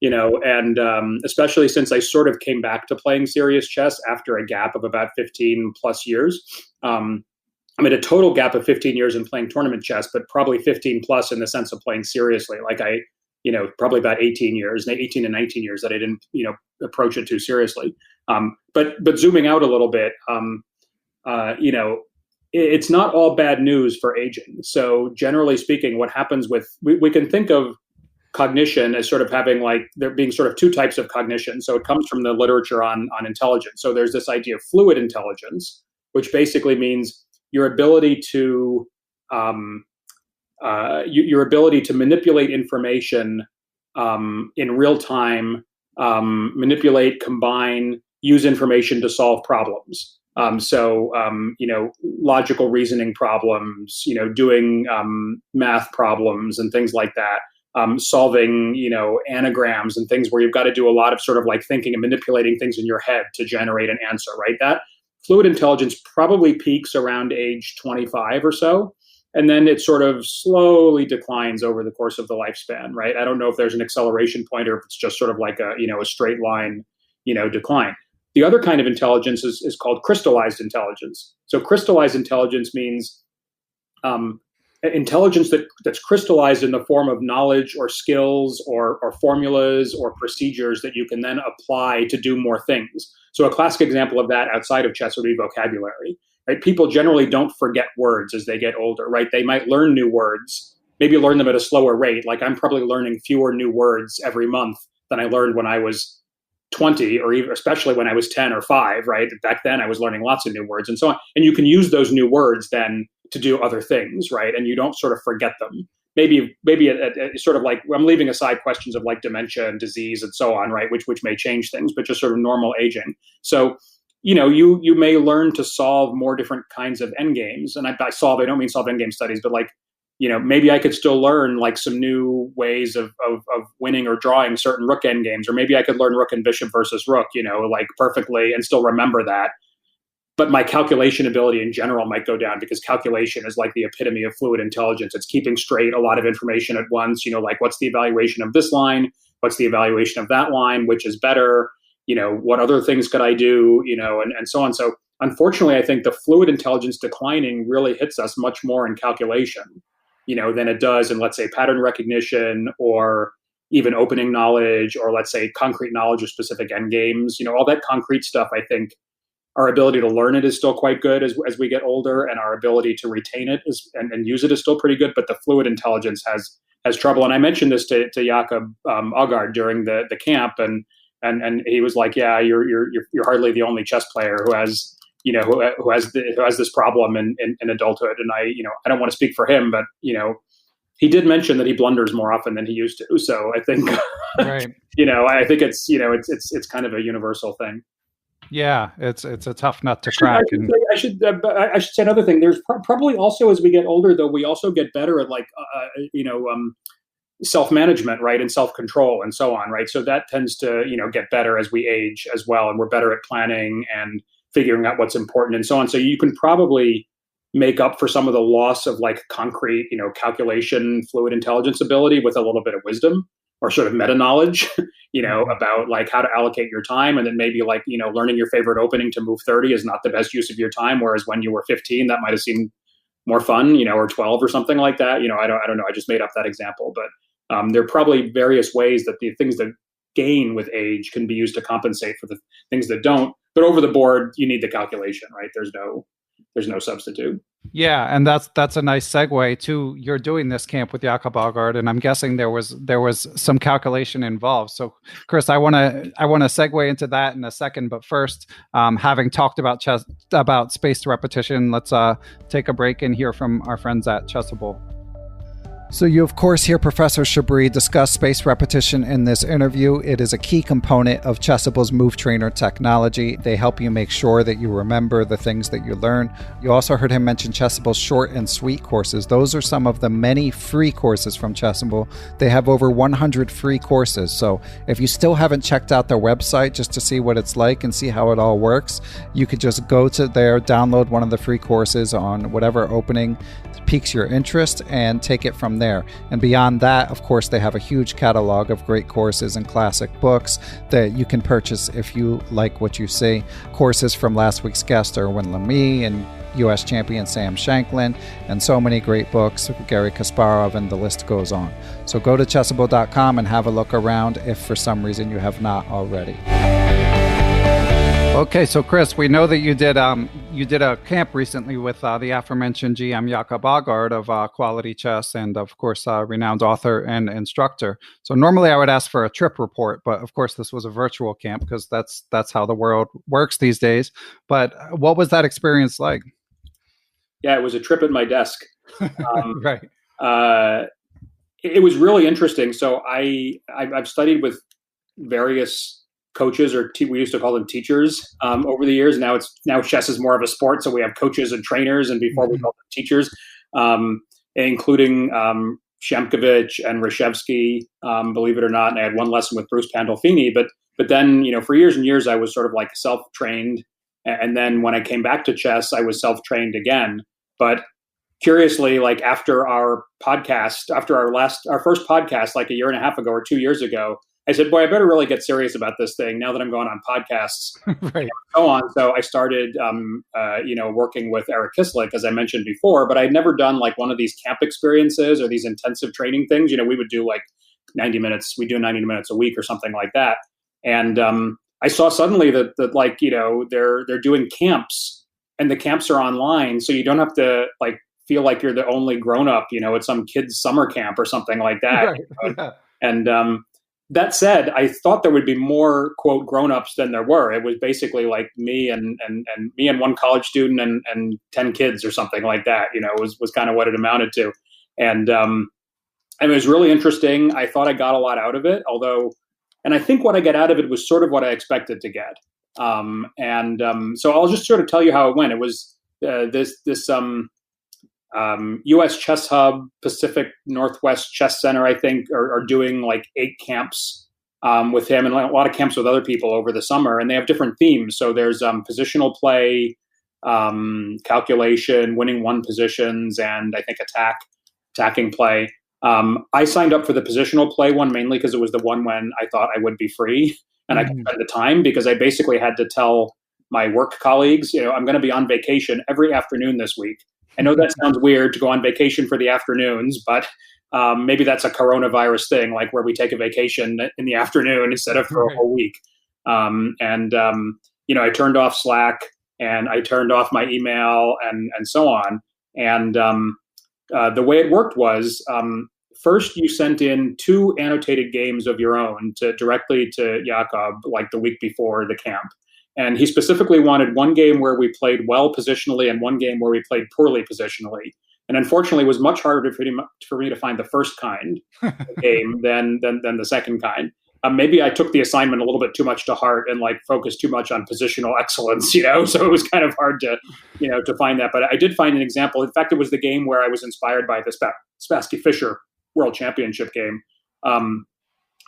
And especially since I sort of came back to playing serious chess after a gap of about 15 plus years. A total gap of 15 years in playing tournament chess, but probably 15 plus in the sense of playing seriously. Like probably about 18 to 19 years that I didn't, approach it too seriously. But zooming out a little bit, it's not all bad news for aging. So generally speaking, what happens we can think of cognition as sort of having there being sort of two types of cognition. So it comes from the literature on intelligence. So there's this idea of fluid intelligence, which basically means your ability to manipulate information in real time, manipulate, combine, use information to solve problems. Logical reasoning problems, doing math problems and things like that, solving, anagrams and things where you've got to do a lot of sort of like thinking and manipulating things in your head to generate an answer, right? That fluid intelligence probably peaks around age 25 or so, and then it sort of slowly declines over the course of the lifespan, right? I don't know if there's an acceleration point or if it's just sort of like a straight line, decline. The other kind of intelligence is called crystallized intelligence. So crystallized intelligence means intelligence that's crystallized in the form of knowledge or skills or formulas or procedures that you can then apply to do more things. So a classic example of that outside of chess would be vocabulary. Right? People generally don't forget words as they get older, right? They might learn new words, maybe learn them at a slower rate. Like I'm probably learning fewer new words every month than I learned when I was 20, or even especially when I was 10 or 5, right? Back then I was learning lots of new words and so on. And you can use those new words then to do other things, right? And you don't sort of forget them. Maybe sort of like, I'm leaving aside questions of like dementia and disease and so on, right? Which may change things, but just sort of normal aging. So, you may learn to solve more different kinds of endgames. And I don't mean solve endgame studies, but like, maybe I could still learn like some new ways of winning or drawing certain rook endgames, or maybe I could learn rook and bishop versus rook, like perfectly and still remember that. But my calculation ability in general might go down because calculation is like the epitome of fluid intelligence. It's keeping straight a lot of information at once, like what's the evaluation of this line? What's the evaluation of that line? Which is better? What other things could I do? And so on. So unfortunately, I think the fluid intelligence declining really hits us much more in calculation, than it does in, let's say, pattern recognition or even opening knowledge, or let's say concrete knowledge of specific endgames. All that concrete stuff, I think our ability to learn it is still quite good as we get older, and our ability to retain it and use it is still pretty good. But the fluid intelligence has trouble. And I mentioned this to Jacob Aagard during the camp, and he was like, "Yeah, you're hardly the only chess player who has who has this problem in adulthood." And I don't want to speak for him, but he did mention that he blunders more often than he used to. So I think right. I think it's it's kind of a universal thing. Yeah, it's a tough nut to crack. I should say another thing. There's probably also, as we get older, though, we also get better at like self-management, right, and self-control and so on, right. So that tends to get better as we age as well, and we're better at planning and figuring out what's important and so on. So you can probably make up for some of the loss of like concrete, calculation, fluid intelligence ability with a little bit of wisdom or sort of meta knowledge, about like how to allocate your time. And then maybe like, learning your favorite opening to move 30 is not the best use of your time. Whereas when you were 15, that might've seemed more fun, or 12 or something like that. I don't know. I just made up that example, but there are probably various ways that the things that gain with age can be used to compensate for the things that don't. But over the board, you need the calculation, right? There's no substitute. Yeah, and that's a nice segue to you're doing this camp with Jacob Aagard, and I'm guessing there was some calculation involved. So, Chris, I want to segue into that in a second, but first, having talked about spaced repetition, let's take a break and hear from our friends at Chessable. So you, of course, hear Professor Chabris discuss spaced repetition in this interview. It is a key component of Chessable's Move Trainer technology. They help you make sure that you remember the things that you learn. You also heard him mention Chessable's short and sweet courses. Those are some of the many free courses from Chessable. They have over 100 free courses. So if you still haven't checked out their website just to see what it's like and see how it all works, you could just go to there, download one of the free courses on whatever opening piques your interest, and take it from there. And beyond that, of course, they have a huge catalog of great courses and classic books that you can purchase if you like what you see. Courses from last week's guest, Erwin Lamy, and U.S. champion Sam Shanklin, and so many great books, Garry Kasparov, and the list goes on. So go to chessable.com and have a look around if for some reason you have not already. Okay, so Chris, we know that you did a camp recently with the aforementioned GM Jacob Aagard of Quality Chess, and of course renowned author and instructor. So normally I would ask for a trip report, but of course this was a virtual camp because that's how the world works these days. But what was that experience like? Yeah, it was a trip at my desk. Right. It was really interesting. So I've studied with various coaches, or we used to call them teachers, over the years. Now chess is more of a sport, so we have coaches and trainers, and before we called them teachers, including Shemkovich and Reshevsky, believe it or not. And I had one lesson with Bruce Pandolfini, but then for years and years I was sort of like self-trained, and then when I came back to chess, I was self-trained again. But curiously, like after our first podcast, like a year and a half ago or 2 years ago, I said, boy, I better really get serious about this thing now that I'm going on podcasts. Right. So on. So I started, working with Erik Kislik, as I mentioned before, but I'd never done like one of these camp experiences or these intensive training things. We would do like 90 minutes. We do 90 minutes a week or something like that. And I saw suddenly that they're doing camps, and the camps are online. So you don't have to like feel like you're the only grown up, at some kid's summer camp or something like that. Right. Yeah. And that said, I thought there would be more quote grown-ups than there were. It was basically like me and one college student and 10 kids or something like that, was kind of what it amounted to. And it was really interesting. I thought I got a lot out of it, and I think what I got out of it was sort of what I expected to get. So I'll just sort of tell you how it went. It was this US Chess Hub, Pacific Northwest Chess Center, I think, are doing like 8 camps with him, and a lot of camps with other people over the summer. And they have different themes. So there's positional play, calculation, winning one positions, and I think attacking play. I signed up for the positional play one mainly because it was the one when I thought I would be free and I could spend the time, because I basically had to tell my work colleagues, I'm going to be on vacation every afternoon this week. I know that sounds weird to go on vacation for the afternoons, but maybe that's a coronavirus thing, like where we take a vacation in the afternoon instead of for a whole week. I turned off Slack and I turned off my email and so on. And the way it worked was first you sent in 2 annotated games of your own directly to Jacob, like the week before the camp. And he specifically wanted one game where we played well positionally and one game where we played poorly positionally. And unfortunately, it was much harder for me to find the first kind game than the second kind. Maybe I took the assignment a little bit too much to heart and like focused too much on positional excellence, so it was kind of hard to find that. But I did find an example. In fact, it was the game where I was inspired by the Spassky Fischer World Championship game. So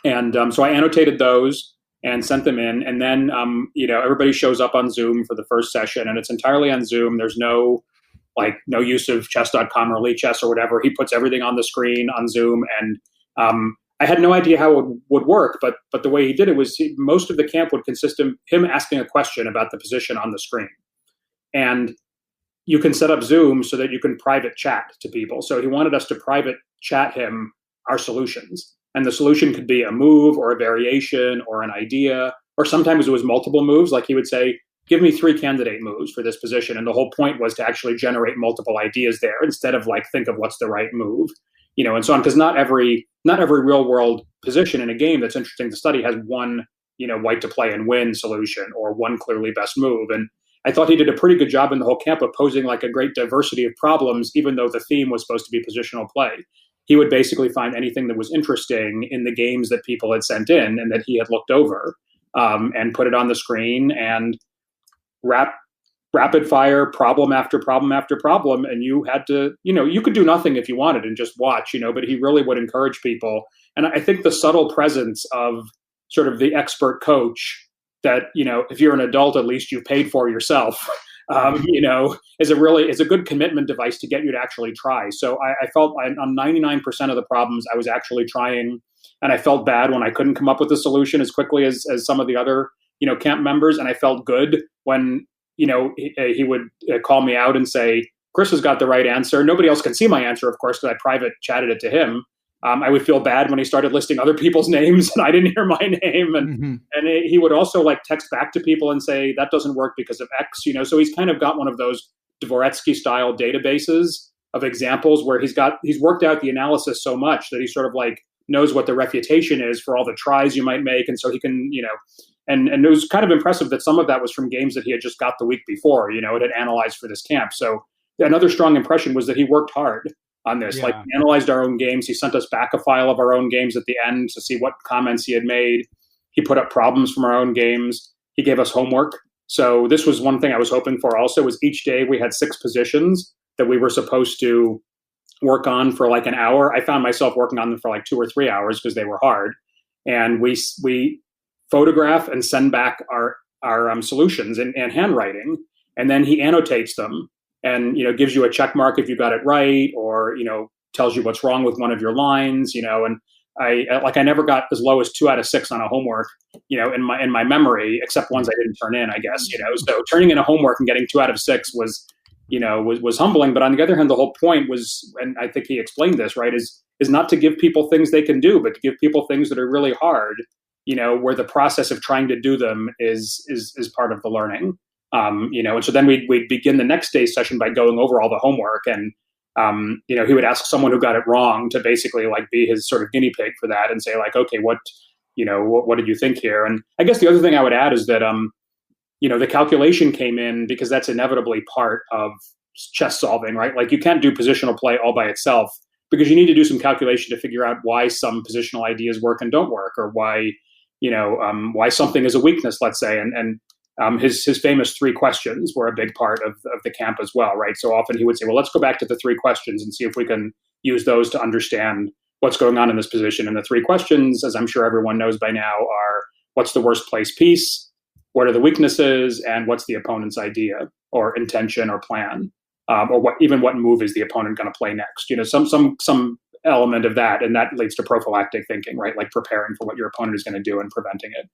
I annotated those and sent them in. And then, everybody shows up on Zoom for the first session, and it's entirely on Zoom. There's no use of chess.com or Lichess or whatever. He puts everything on the screen on Zoom. And I had no idea how it would work, but the way he did it was most of the camp would consist of him asking a question about the position on the screen. And you can set up Zoom so that you can private chat to people. So he wanted us to private chat him our solutions. And the solution could be a move or a variation or an idea, or sometimes it was multiple moves. Like he would say, give me 3 candidate moves for this position. And the whole point was to actually generate multiple ideas there instead of like think of what's the right move, and so on. Because not every real world position in a game that's interesting to study has one, white to play and win solution or one clearly best move. And I thought he did a pretty good job in the whole camp of posing like a great diversity of problems, even though the theme was supposed to be positional play. He would basically find anything that was interesting in the games that people had sent in and that he had looked over, and put it on the screen and rapid fire problem after problem after problem. And you had to, you could do nothing if you wanted and just watch, but he really would encourage people. And I think the subtle presence of sort of the expert coach that, if you're an adult, at least you've paid for yourself, is a good commitment device to get you to actually try. So I felt on 99% of the problems I was actually trying, and I felt bad when I couldn't come up with a solution as quickly as some of the other, camp members. And I felt good when, he would call me out and say, Chris has got the right answer. Nobody else can see my answer, of course, because I private chatted it to him. I would feel bad when he started listing other people's names and I didn't hear my name. And he would also like text back to people and say, that doesn't work because of X, so he's kind of got one of those Dvoretsky style databases of examples where he's worked out the analysis so much that he sort of like knows what the refutation is for all the tries you might make. And so he can, and it was kind of impressive that some of that was from games that he had just got the week before, it had analyzed for this camp. So another strong impression was that he worked hard on this. Like, he analyzed our own games. He sent us back a file of our own games at the end to see what comments he had made. He put up problems from our own games. He gave us homework. So this was one thing I was hoping for also, was each day we had 6 positions that we were supposed to work on for like an hour. I found myself working on them for like 2 or 3 hours because they were hard. And we photograph and send back our solutions in handwriting. And then he annotates them and, gives you a check mark if you got it right, or, tells you what's wrong with one of your lines, and I never got as low as 2 out of 6 on a homework, in my memory, except ones I didn't turn in, I guess, so turning in a homework and getting 2 out of 6 was humbling. But on the other hand, the whole point was, and I think he explained this, right, is not to give people things they can do, but to give people things that are really hard, where the process of trying to do them is part of the learning. And so then we'd begin the next day's session by going over all the homework, and he would ask someone who got it wrong to basically like be his sort of guinea pig for that and say like, okay, what did you think here? And I guess the other thing I would add is that, the calculation came in because that's inevitably part of chess solving, right? Like you can't do positional play all by itself because you need to do some calculation to figure out why some positional ideas work and don't work, or why something is a weakness, let's say. And his famous 3 questions were a big part of the camp as well, right? So often he would say, well, let's go back to the 3 questions and see if we can use those to understand what's going on in this position. And the 3 questions, as I'm sure everyone knows by now, are what's the worst placed piece, what are the weaknesses, and what's the opponent's idea or intention or plan, or what move is the opponent going to play next? Some element of that, and that leads to prophylactic thinking, right? Like preparing for what your opponent is going to do and preventing it.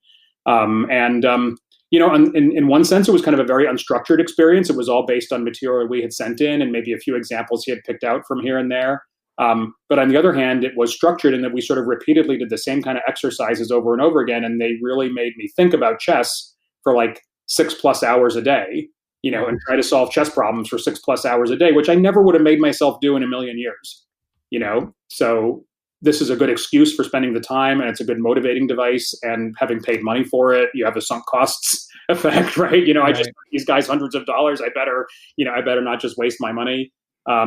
In one sense, it was kind of a very unstructured experience. It was all based on material we had sent in and maybe a few examples he had picked out from here and there. But on the other hand, it was structured in that we sort of repeatedly did the same kind of exercises over and over again, and they really made me think about chess for like 6+ hours a day, and try to solve chess problems for 6+ hours a day, which I never would have made myself do in a million years, So this is a good excuse for spending the time, and it's a good motivating device. And having paid money for it, you have a sunk costs effect, right? I just these guys hundreds of dollars. I better not just waste my money.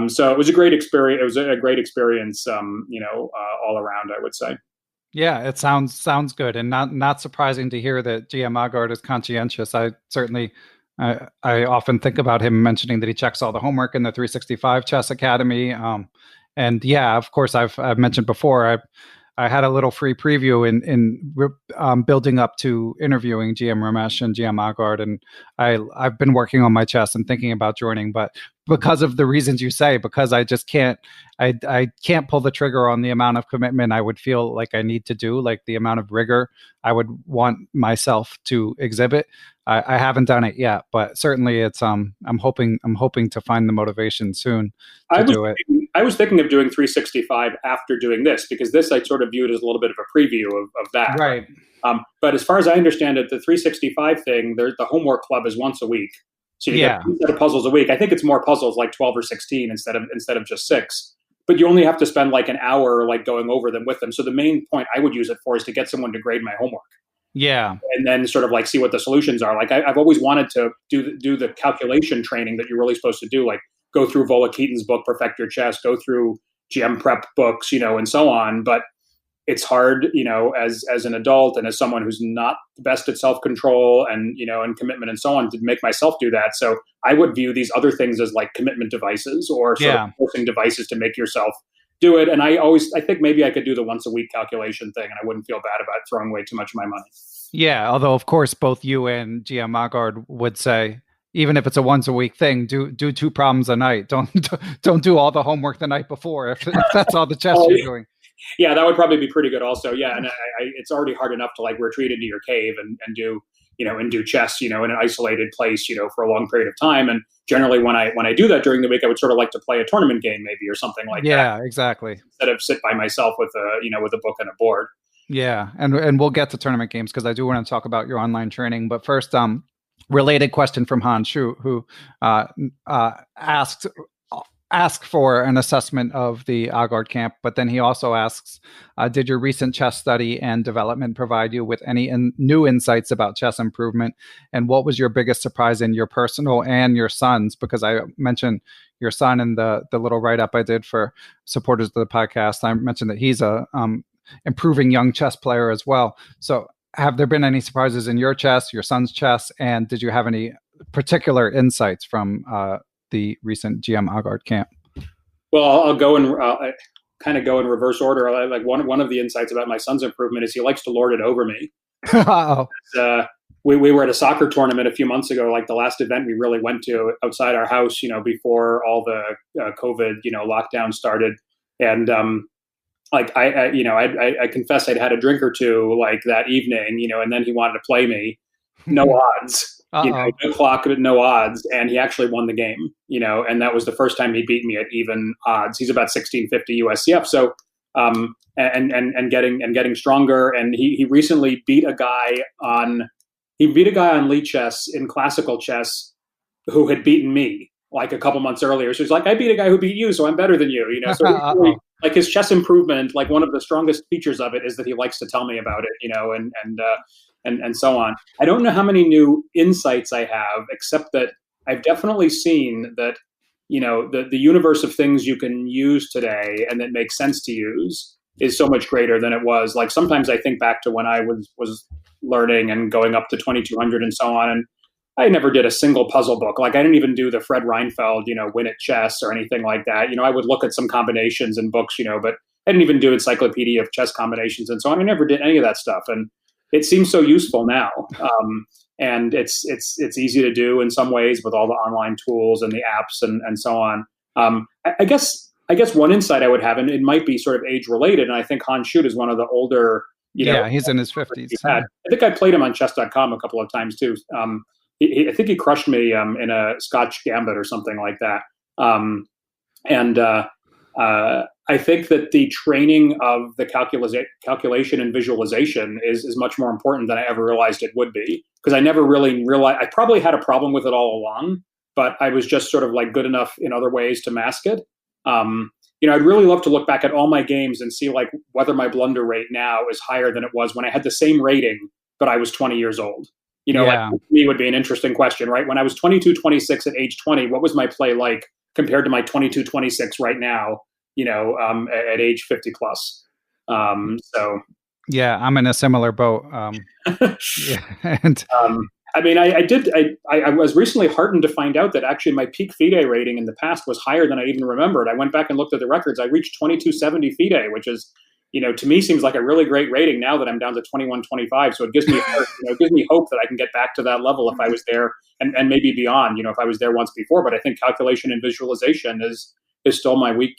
So it was a great experience. It was a great experience, all around, I would say. Yeah, it sounds good, and not surprising to hear that GM Aagard is conscientious. I often think about him mentioning that he checks all the homework in the 365 Chess Academy. And yeah, of course, I've mentioned before, I had a little free preview in building up to interviewing GM Ramesh and GM Aagard, and I've been working on my chess and thinking about joining, but because of the reasons you say, because I just can't pull the trigger on the amount of commitment I would feel like I need to do, like the amount of rigor I would want myself to exhibit. I haven't done it yet, but certainly it's I'm hoping to find the motivation soon to do it. I was thinking of doing 365 after doing this, because this I sort of viewed as a little bit of a preview of that. Right. But as far as I understand it, the 365 thing, the homework club is once a week. So you get a set of puzzles a week. I think it's more puzzles, like 12 or 16 instead of just 6. But you only have to spend like an hour like going over them with them. So the main point I would use it for is to get someone to grade my homework. Yeah. And then sort of like see what the solutions are. Like I've always wanted to do the calculation training that you're really supposed to do, like go through Vola Keaton's book, Perfect Your Chess, go through GM prep books, and so on. But it's hard, as an adult and as someone who's not the best at self-control and, and commitment and so on, to make myself do that. So I would view these other things as like commitment devices or sort of forcing devices to make yourself do it. And I think maybe I could do the once a week calculation thing, and I wouldn't feel bad about throwing away too much of my money. Yeah. Although of course, both you and GM Aagard would say, even if it's a once a week thing, do 2 problems a night. Don't do all the homework the night before if that's all the chess you're doing. Yeah, that would probably be pretty good also. Yeah, and it's already hard enough to like retreat into your cave and do chess, in an isolated place, for a long period of time. And generally when I do that during the week, I would sort of like to play a tournament game maybe or something like that. Yeah, exactly. Instead of sit by myself with a book and a board. Yeah, and we'll get to tournament games because I do want to talk about your online training. But first, related question from Han Shu, who asked for an assessment of the Aagard camp, but then he also asks, did your recent chess study and development provide you with any new insights about chess improvement? And what was your biggest surprise in your personal and your son's? Because I mentioned your son in the little write-up I did for supporters of the podcast. I mentioned that he's a improving young chess player as well. So have there been any surprises in your chess, your son's chess? And did you have any particular insights from the recent GM Aagard camp? Well, I'll go and kind of go in reverse order. Like one of the insights about my son's improvement is he likes to lord it over me. We were at a soccer tournament a few months ago, like the last event we really went to outside our house, before all the COVID, lockdown started. And like I confess I'd had a drink or two like that evening, and then he wanted to play me. No odds. No clock, no odds, and he actually won the game. And that was the first time he beat me at even odds. He's about 1650 USCF, so and getting stronger. And he recently beat a guy on Lee Chess in classical chess who had beaten me like a couple months earlier. So he's like, I beat a guy who beat you, so I'm better than you. So really, like his chess improvement, like one of the strongest features of it is that he likes to tell me about it. And so on. I don't know how many new insights I have, except that I've definitely seen that, the universe of things you can use today and that makes sense to use is so much greater than it was. Like sometimes I think back to when I was learning and going up to 2200 and so on, and I never did a single puzzle book. Like I didn't even do the Fred Reinfeld, Win at Chess or anything like that. I would look at some combinations in books, but I didn't even do encyclopedia of chess combinations and so on. I never did any of that stuff. And it seems so useful now. And it's easy to do in some ways with all the online tools and the apps and so on. I guess one insight I would have, and it might be sort of age related, and I think Han Schutt is one of the older, he's in his 50s. I think I played him on chess.com a couple of times too. I think he crushed me in a Scotch Gambit or something like that. I think that the training of the calculation and visualization is much more important than I ever realized it would be, because I never really realized. I probably had a problem with it all along, but I was just sort of like good enough in other ways to mask it. I'd really love to look back at all my games and see like whether my blunder rate now is higher than it was when I had the same rating, but I was 20 years old. Like to me would be an interesting question, right? When I was 22, 26 at age 20, what was my play like compared to my 22, 26 right now? At age 50 plus. Yeah, I'm in a similar boat. I was recently heartened to find out that actually my peak FIDE rating in the past was higher than I even remembered. I went back and looked at the records. I reached 2270 FIDE, which is, to me seems like a really great rating now that I'm down to 2125. So it gives me, hope that I can get back to that level if I was there and maybe beyond, if I was there once before. But I think calculation and visualization is still my weak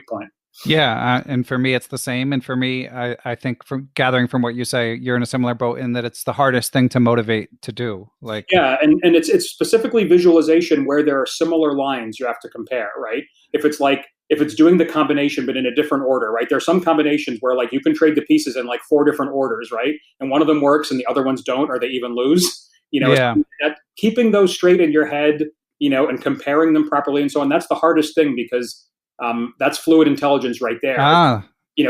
point. Yeah. And for me, it's the same. And for me, I think from gathering from what you say, you're in a similar boat in that it's the hardest thing to motivate to do. Like, yeah. And it's specifically visualization where there are similar lines you have to compare, right? If it's doing the combination, but in a different order, right? There are some combinations where like you can trade the pieces in like 4 different orders, right? And one of them works and the other ones don't, or they even lose, keeping those straight in your head, and comparing them properly and so on. That's the hardest thing because that's fluid intelligence right there.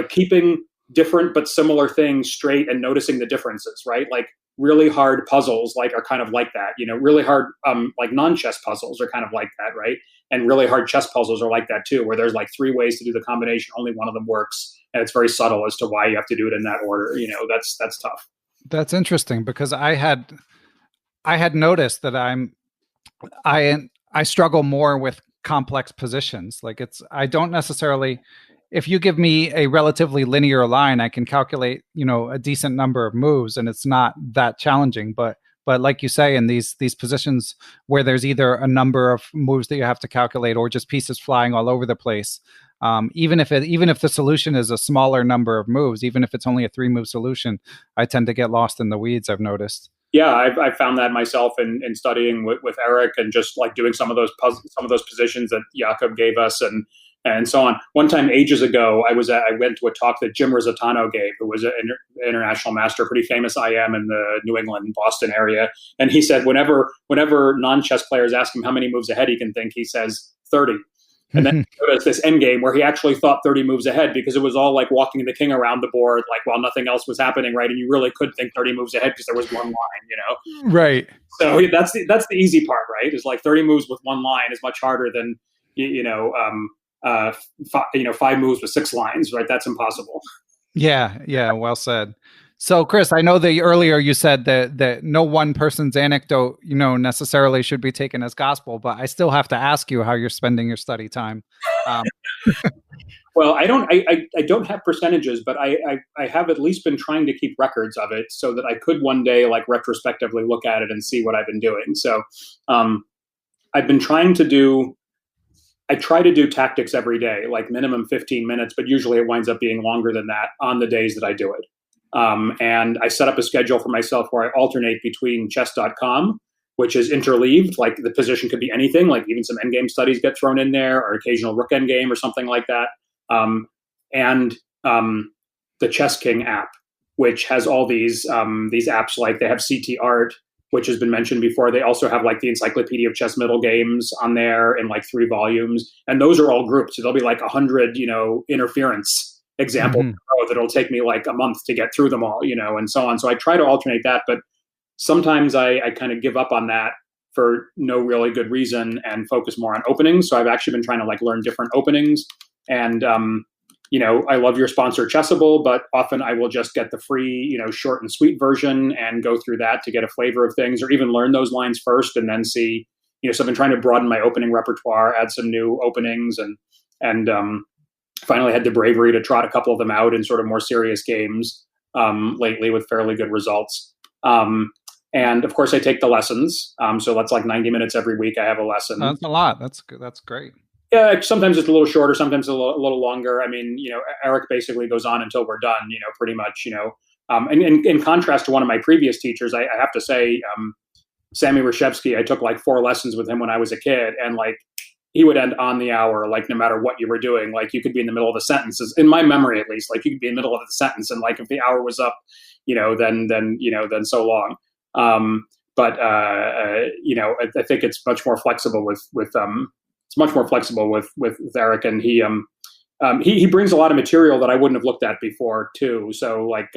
Keeping different but similar things straight and noticing the differences, right? Like really hard puzzles are kind of like that. Really hard like non-chess puzzles are kind of like that, right? And really hard chess puzzles are like that too, where there's like 3 ways to do the combination, only one of them works, and it's very subtle as to why you have to do it in that order. That's tough. That's interesting because I had noticed that I struggle more with complex positions. Like I don't necessarily, if you give me a relatively linear line, I can calculate, a decent number of moves and it's not that challenging. But like you say, in these positions where there's either a number of moves that you have to calculate or just pieces flying all over the place, even if the solution is a smaller number of moves, even if it's only a 3-move solution, I tend to get lost in the weeds, I've noticed. Yeah, I've found that myself in studying with Erik and just like doing some of those positions that Jacob gave us and so on. One time ages ago, I went to a talk that Jim Rizzatano gave, who was an international master, pretty famous IM in the New England, Boston area. And he said whenever non-chess players ask him how many moves ahead he can think, he says 30. And then there's this end game where he actually thought 30 moves ahead because it was all like walking the king around the board, like while nothing else was happening, right? And you really could think 30 moves ahead because there was one line, Right. So that's the easy part, right? Is like 30 moves with one line is much harder than 5 moves with 6 lines, right? That's impossible. Yeah. Well said. So, Chris, I know that earlier you said that no one person's anecdote, necessarily should be taken as gospel, but I still have to ask you how you're spending your study time. Well, I don't have percentages, but I have at least been trying to keep records of it so that I could one day like retrospectively look at it and see what I've been doing. So, I've been trying to do. I try to do tactics every day, like minimum 15 minutes, but usually it winds up being longer than that on the days that I do it. And I set up a schedule for myself where I alternate between chess.com, which is interleaved, like the position could be anything, like even some endgame studies get thrown in there, or occasional rook endgame or something like that. And the Chess King app, which has all these apps, like they have CT Art, which has been mentioned before. They also have like the Encyclopedia of Chess Middle Games on there in like 3 volumes. And those are all grouped. So there'll be like 100, interference examples that'll take me like a month to get through them all, and so on. So I try to alternate that, but sometimes I kind of give up on that for no really good reason and focus more on openings. So I've actually been trying to like learn different openings. And, I love your sponsor Chessable, but often I will just get the free, short and sweet version and go through that to get a flavor of things, or even learn those lines first and then see, so I've been trying to broaden my opening repertoire, add some new openings, and finally had the bravery to trot a couple of them out in sort of more serious games lately with fairly good results. And of course I take the lessons. So that's like 90 minutes every week. I have a lesson. That's a lot. That's good. That's great. Yeah, sometimes it's a little shorter, sometimes a little longer. I mean, Erik basically goes on until we're done, pretty much, and in contrast to one of my previous teachers, I have to say, Sammy Reshevsky, I took like 4 lessons with him when I was a kid, and like he would end on the hour, like no matter what you were doing. Like you could be in the middle of the sentences, in my memory at least, like you could be in the middle of the sentence, and like if the hour was up, then so long. But I think it's much more flexible with Erik, and he brings a lot of material that I wouldn't have looked at before too. So like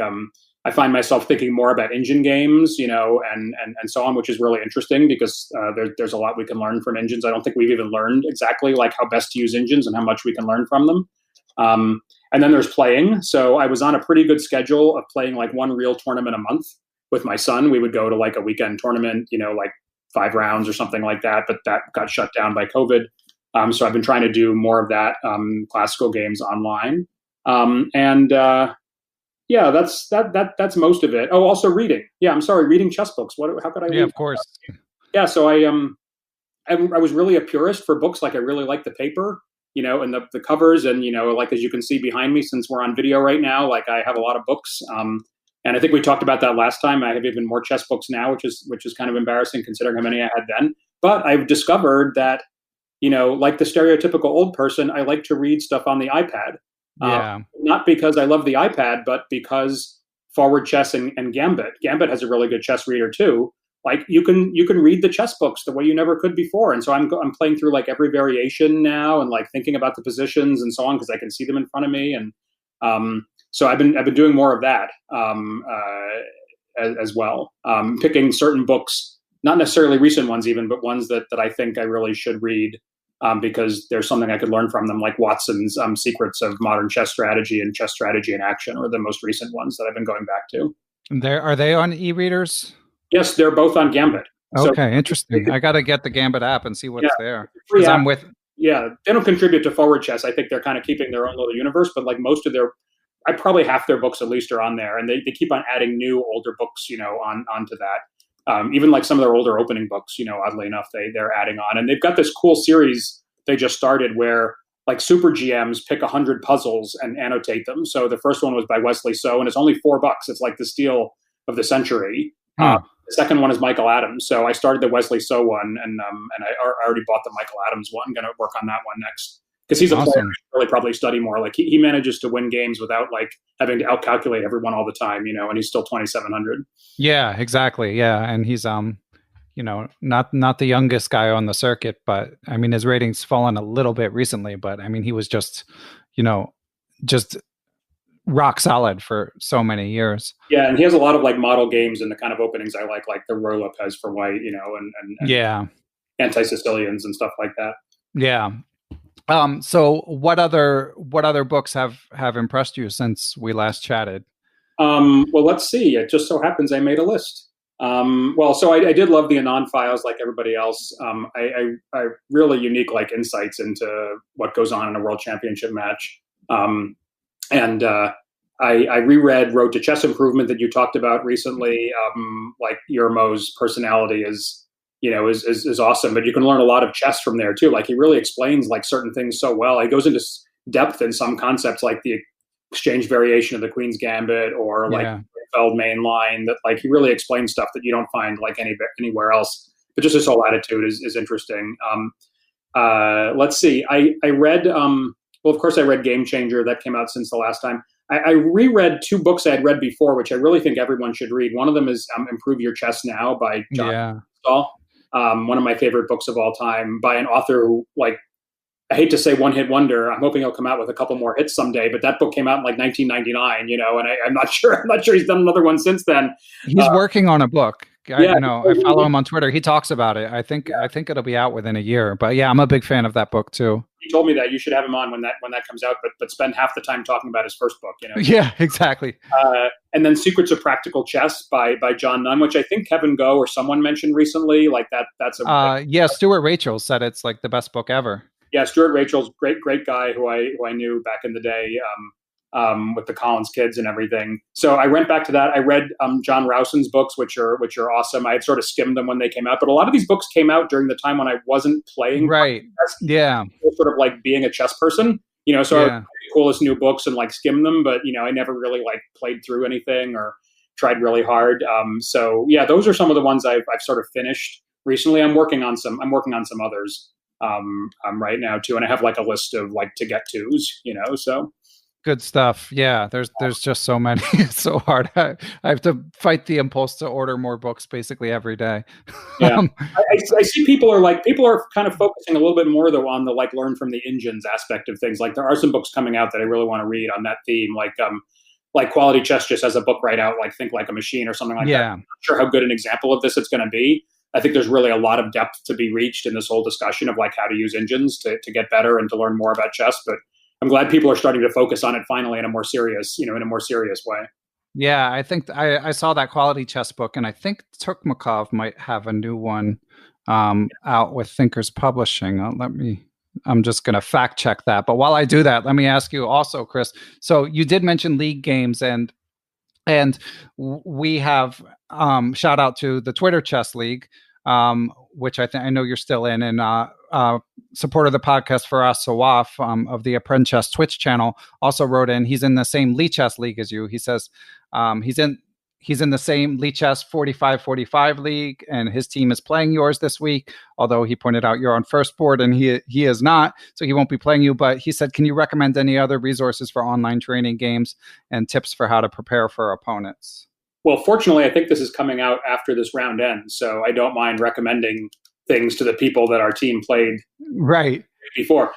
I find myself thinking more about engine games, and so on, which is really interesting because there's a lot we can learn from engines. I don't think we've even learned exactly like how best to use engines and how much we can learn from them. And then there's playing. So I was on a pretty good schedule of playing like 1 real tournament a month with my son. We would go to like a weekend tournament, like 5 rounds or something like that, but that got shut down by COVID. So I've been trying to do more of that, classical games online. Yeah, that's most of it. Oh, also reading. Yeah, I'm sorry, reading chess books. How could I read? Yeah, of course. Yeah, so I was really a purist for books. Like I really like the paper, and the covers, and like as you can see behind me, since we're on video right now, like I have a lot of books. And I think we talked about that last time. I have even more chess books now, which is kind of embarrassing considering how many I had then. But I've discovered that, like the stereotypical old person, I like to read stuff on the iPad. Yeah. Not because I love the iPad, but because Forward Chess and Gambit has a really good chess reader too. Like you can read the chess books the way you never could before. And so I'm playing through like every variation now and like thinking about the positions and so on because I can see them in front of me. And so I've been doing more of that as well. Picking certain books, not necessarily recent ones even, but ones that I think I really should read. Because there's something I could learn from them, like Watson's Secrets of Modern Chess Strategy and Chess Strategy in Action, or the most recent ones that I've been going back to. Are they on e-readers? Yes, they're both on Gambit. Okay, interesting. I got to get the Gambit app and see what's there. Because I'm with. Yeah, they don't contribute to Forward Chess. I think they're kind of keeping their own little universe, but like most of probably half their books at least are on there, and they keep on adding new older books, onto that. Even like some of their older opening books, oddly enough, they're adding on. And they've got this cool series they just started where like super GMs pick 100 puzzles and annotate them. So the first one was by Wesley So, and it's only $4. It's like the steal of the century. The second one is Michael Adams. So I started the Wesley So one, and I already bought the Michael Adams one. I'm going to work on that one next. Because he's a player who should really probably study more. Like he manages to win games without like having to outcalculate everyone all the time, and he's still 2,700. Yeah, exactly. Yeah, and he's not the youngest guy on the circuit, but I mean his rating's fallen a little bit recently. But I mean he was just rock solid for so many years. Yeah, and he has a lot of like model games and the kind of openings I like the Roy Lopez for white, and yeah, anti-Sicilians and stuff like that. Yeah. So what other books have impressed you since we last chatted? Well, let's see. It just so happens I made a list. So I did love the Anon files like everybody else. I really unique like insights into what goes on in a world championship match. And I reread Road to Chess Improvement that you talked about recently. Like Yermo's personality is, is awesome. But you can learn a lot of chess from there too. Like he really explains like certain things so well. He goes into depth in some concepts like the exchange variation of the Queen's Gambit or like Feld main line, that like he really explains stuff that you don't find like anywhere else. But just his whole attitude is interesting. Let's see. I read, well, of course I read Game Changer that came out since the last time. I reread two books I had read before, which I really think everyone should read. One of them is Improve Your Chess Now by John Stahl. One of my favorite books of all time by an author who, like, I hate to say one hit wonder. I'm hoping he'll come out with a couple more hits someday, but that book came out in like 1999, and I'm not sure he's done another one since then. He's working on a book. I follow him on Twitter. He talks about it. I think it'll be out within a year, but yeah, I'm a big fan of that book too. He told me that you should have him on when that comes out, but spend half the time talking about his first book, Yeah, exactly. And then Secrets of Practical Chess by John Nunn, which I think Kevin Go or someone mentioned recently. Like that's a Stuart Rachel said it's like the best book ever. Yeah, Stuart Rachel's great guy who I knew back in the day with the Collins kids and everything. So I went back to that. I read John Rowson's books, which are awesome. I had sort of skimmed them when they came out, but a lot of these books came out during the time when I wasn't playing. Right. Chess. Yeah. Sort of like being a chess person, so I would the coolest new books and like skim them, but I never really like played through anything or tried really hard. So yeah, those are some of the ones I've sort of finished recently. I'm working on some others right now too, and I have like a list of like to get tos, so good stuff. Yeah, there's just so many. It's so hard. I have to fight the impulse to order more books basically every day. Yeah, I see people are kind of focusing a little bit more though on the like learn from the engines aspect of things. Like there are some books coming out that I really want to read on that theme. Like Quality Chess just has a book right out, like Think Like a Machine or something like that. I'm not sure how good an example of this it's going to be. I think there's really a lot of depth to be reached in this whole discussion of like how to use engines to get better and to learn more about chess. But I'm glad people are starting to focus on it finally in a more serious way. Yeah, I think I saw that Quality Chess book, and I think Turkmakov might have a new one out with Thinkers Publishing. I'm just going to fact check that. But while I do that, let me ask you also, Chris. So you did mention league games, and we have shout out to the Twitter Chess League, which I know you're still in, and supporter of the podcast for us, Sawaf of the Apprend Chess Twitch channel, also wrote in. He's in the same Lee Chess League as you. He says he's in the same Lee Chess 45-45 league, and his team is playing yours this week. Although he pointed out you're on first board and he is not, so he won't be playing you. But he said, can you recommend any other resources for online training games and tips for how to prepare for opponents? Well, fortunately, I think this is coming out after this round ends, so I don't mind recommending things to the people that our team played before.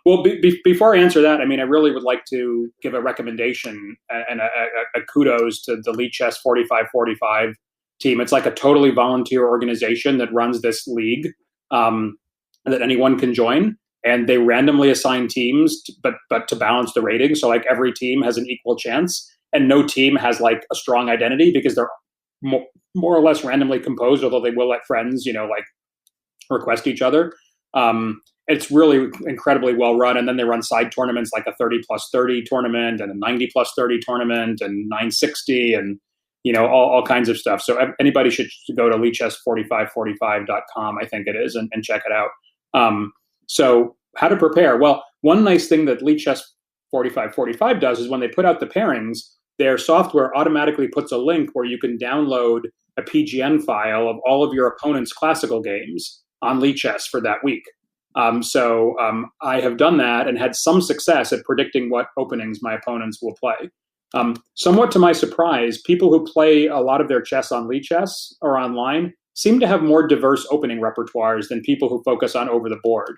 Well, before I answer that, I mean, I really would like to give a recommendation and a kudos to the Lee Chess 45-45 team. It's like a totally volunteer organization that runs this league that anyone can join. And they randomly assign teams, but to balance the rating. So like every team has an equal chance. And no team has like a strong identity because they're more or less randomly composed, although they will let friends, like request each other. It's really incredibly well run. And then they run side tournaments like a 30+30 tournament and a 90+30 tournament and 960 and, all kinds of stuff. So anybody should go to leechess4545.com, I think it is, and check it out. So how to prepare? Well, one nice thing that Lee Chess 4545 does is when they put out the pairings, their software automatically puts a link where you can download a PGN file of all of your opponent's classical games on Lee Chess for that week. So I have done that and had some success at predicting what openings my opponents will play. Somewhat to my surprise, people who play a lot of their chess on Lee Chess or online seem to have more diverse opening repertoires than people who focus on over the board.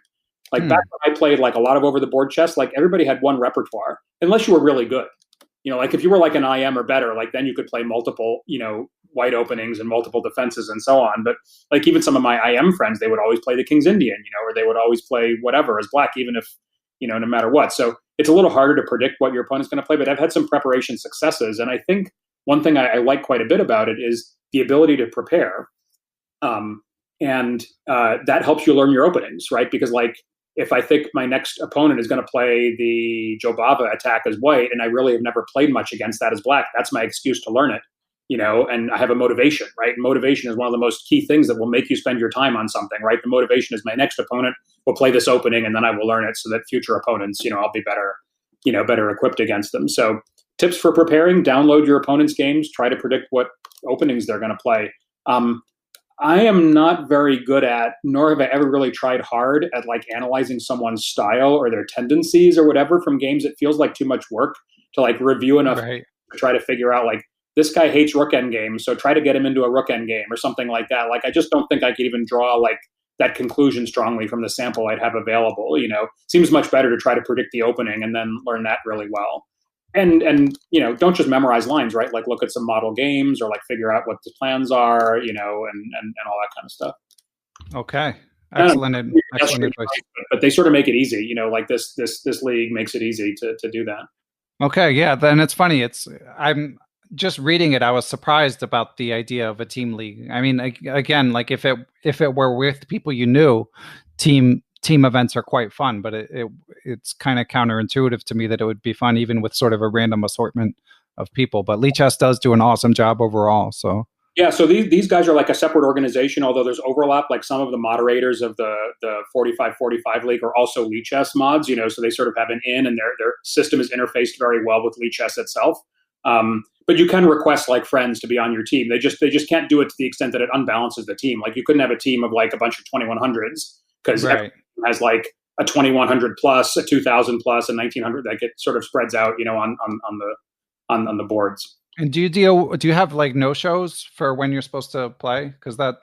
Like back when I played like a lot of over the board chess, like everybody had one repertoire, unless you were really good. Like if you were like an IM or better, like then you could play multiple, white openings and multiple defenses and so on. But like even some of my IM friends, they would always play the King's Indian, or they would always play whatever as black, even if, no matter what. So it's a little harder to predict what your opponent's going to play, but I've had some preparation successes. And I think one thing I like quite a bit about it is the ability to prepare. And that helps you learn your openings, right? Because like, if I think my next opponent is going to play the Jobava attack as white, and I really have never played much against that as black, that's my excuse to learn it. and I have a motivation, right? Motivation is one of the most key things that will make you spend your time on something, right? The motivation is my next opponent will play this opening and then I will learn it so that future opponents, I'll be better equipped against them. So tips for preparing: download your opponent's games, try to predict what openings they're going to play. I am not very good at, nor have I ever really tried hard at like analyzing someone's style or their tendencies or whatever from games. It feels like too much work to like review enough to try to figure out like, this guy hates rook endgame, so try to get him into a rook endgame or something like that. Like, I just don't think I could even draw like that conclusion strongly from the sample I'd have available. Seems much better to try to predict the opening and then learn that really well. And don't just memorize lines, right? Like, look at some model games or like figure out what the plans are, and all that kind of stuff. Okay. Excellent advice. But they sort of make it easy, like this league makes it easy to do that. Okay. Yeah. Then it's funny. I'm just reading it, I was surprised about the idea of a team league. I mean, again, like if it were with people you knew, team events are quite fun, but it's kind of counterintuitive to me that it would be fun even with sort of a random assortment of people. But Lichess does do an awesome job overall. So yeah, so these guys are like a separate organization, although there's overlap. Like some of the moderators of the 45-45 league are also Lichess mods, so they sort of have an in, and their system is interfaced very well with Lichess itself. But you can request like friends to be on your team. They just can't do it to the extent that it unbalances the team. Like you couldn't have a team of like a bunch of 2100s because everyone has like a 2100 plus, a 2000 plus, a 1900 that sort of spreads out, on the boards. And do you have like no shows for when you're supposed to play? Because the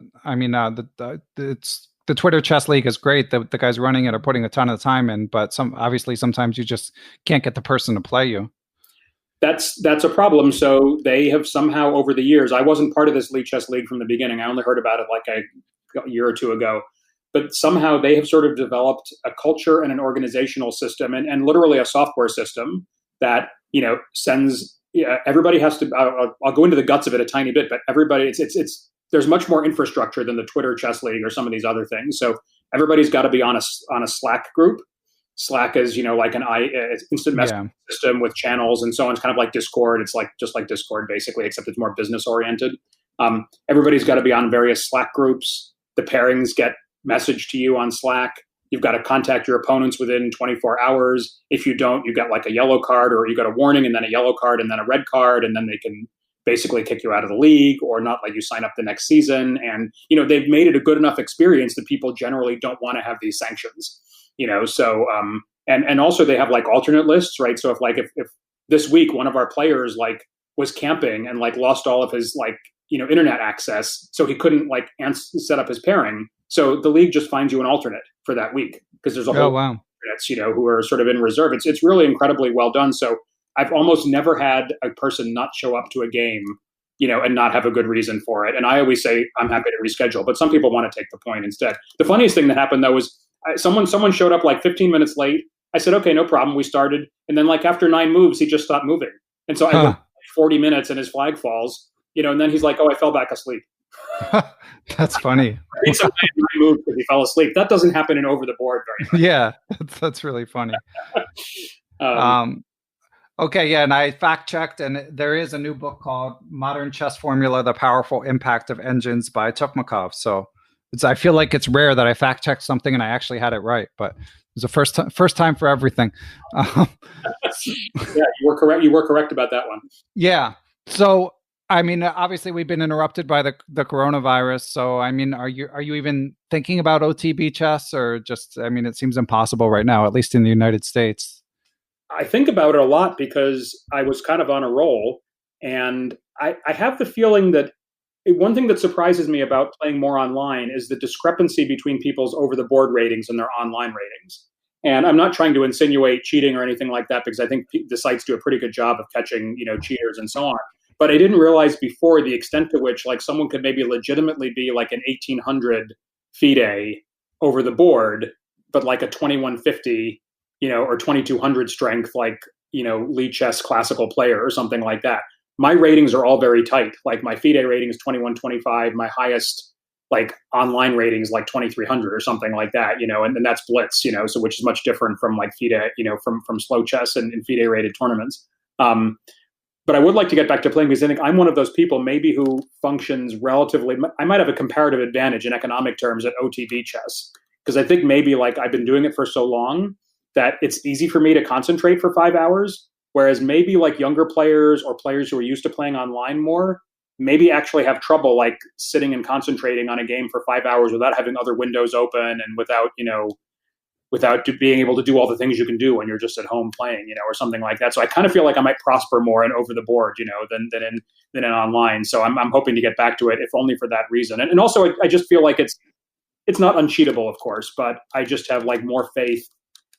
Twitter Chess League is great. The guys running it are putting a ton of time in, but sometimes you just can't get the person to play you. That's a problem. So they have somehow over the years, I wasn't part of this Lichess League from the beginning. I only heard about it like a year or two ago, but somehow they have sort of developed a culture and an organizational system and literally a software system that, sends, everybody has to, I'll go into the guts of it a tiny bit, but everybody, there's much more infrastructure than the Twitter Chess League or some of these other things. So everybody's got to be on a Slack group. Slack is, like an instant messaging system with channels and so on. It's kind of like Discord. It's like just like Discord basically, except it's more business oriented. Everybody's got to be on various Slack groups. The pairings get messaged to you on Slack. You've got to contact your opponents within 24 hours. If you don't, you get like a yellow card, or you got a warning and then a yellow card and then a red card, and then they can basically kick you out of the league or not let you sign up the next season. And, they've made it a good enough experience that people generally don't want to have these sanctions. And also they have like alternate lists, right? So if this week one of our players like was camping and like lost all of his like, internet access, so he couldn't like set up his pairing. So the league just finds you an alternate for that week because there's a whole alternates, who are sort of in reserve. It's really incredibly well done. So I've almost never had a person not show up to a game, and not have a good reason for it. And I always say, I'm happy to reschedule, but some people want to take the point instead. The funniest thing that happened though was someone showed up like 15 minutes late. I said, okay, no problem. We started. And then like after 9 moves, he just stopped moving. And so I went 40 minutes and his flag falls, and then he's like, oh, I fell back asleep. That's funny. He moved because he fell asleep. That doesn't happen in over the board very much. Yeah, that's really funny. Okay, yeah, and I fact checked, and there is a new book called Modern Chess Formula: The Powerful Impact of Engines by Tukmakov. So I feel like it's rare that I fact checked something and I actually had it right, but it was the first time for everything. Yeah, you were correct. You were correct about that one. Yeah. So, I mean, obviously we've been interrupted by the coronavirus. So, I mean, are you even thinking about OTB chess, or just, I mean, it seems impossible right now, at least in the United States? I think about it a lot because I was kind of on a roll, and I have the feeling that one thing that surprises me about playing more online is the discrepancy between people's over-the-board ratings and their online ratings. And I'm not trying to insinuate cheating or anything like that, because I think the sites do a pretty good job of catching, cheaters and so on. But I didn't realize before the extent to which like someone could maybe legitimately be like an 1800 FIDE over the board, but like a 2150, or 2200 strength, like, Lichess classical player or something like that. My ratings are all very tight. Like my FIDE rating is 2125. My highest like online ratings like 2300 or something like that, and that's blitz, so which is much different from like FIDE, from slow chess and FIDE rated tournaments. But I would like to get back to playing because I think I'm one of those people maybe who functions relatively. I might have a comparative advantage in economic terms at OTB chess because I think maybe like I've been doing it for so long that it's easy for me to concentrate for 5 hours. Whereas maybe like younger players or players who are used to playing online more, maybe actually have trouble like sitting and concentrating on a game for 5 hours without having other windows open and without being able to do all the things you can do when you're just at home playing, or something like that. So I kind of feel like I might prosper more in over the board, than in online. So I'm hoping to get back to it, if only for that reason. And also I just feel like it's not uncheatable, of course, but I just have like more faith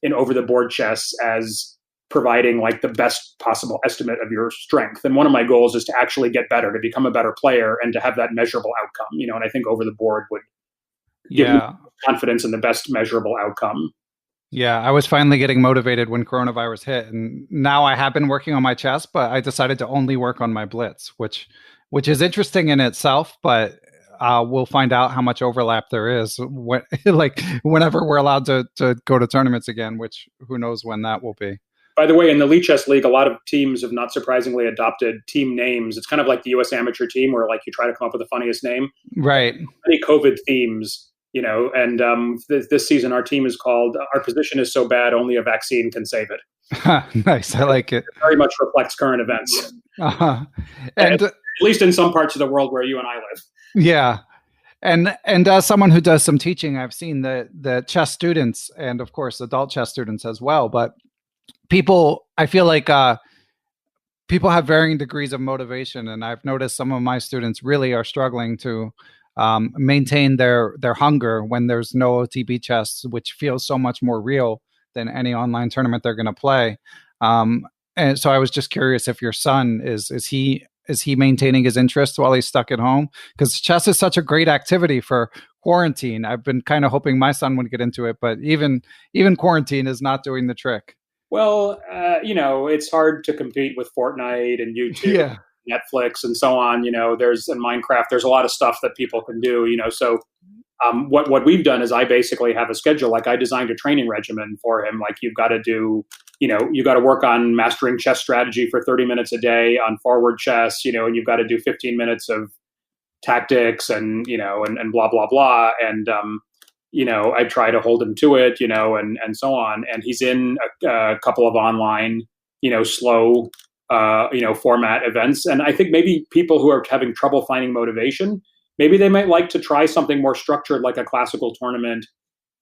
in over the board chess as providing like the best possible estimate of your strength. And one of my goals is to actually get better, to become a better player and to have that measurable outcome, and I think over the board would give me confidence in the best measurable outcome. Yeah, I was finally getting motivated when coronavirus hit, and now I have been working on my chess, but I decided to only work on my blitz, which is interesting in itself, but we'll find out how much overlap there is whenever we're allowed to go to tournaments again, which who knows when that will be. By the way, in the Elite Chess League, a lot of teams have not surprisingly adopted team names. It's kind of like the U.S. Amateur Team, where like you try to come up with the funniest name. Right. Many COVID themes, and this season our team is called "Our Position is So Bad Only a Vaccine Can Save It." Nice, I like it. It very much reflects current events. Uh-huh. And at least in some parts of the world where you and I live. Yeah. And as someone who does some teaching, I've seen the chess students and of course adult chess students as well, but I feel like people have varying degrees of motivation, and I've noticed some of my students really are struggling to maintain their hunger when there's no OTB chess, which feels so much more real than any online tournament they're going to play. And so I was just curious if your son is he maintaining his interest while he's stuck at home? Because chess is such a great activity for quarantine. I've been kind of hoping my son would get into it, but even quarantine is not doing the trick. Well, it's hard to compete with Fortnite and YouTube, Netflix, and so on. There's in Minecraft, there's a lot of stuff that people can do. So what we've done is I basically have a schedule. Like I designed a training regimen for him. Like you've got to do, you got to work on mastering chess strategy for 30 minutes a day on forward chess. And you've got to do 15 minutes of tactics and and blah blah blah. And I try to hold him to it, and so on. And he's in a couple of online, slow, format events. And I think maybe people who are having trouble finding motivation, maybe they might like to try something more structured, like a classical tournament,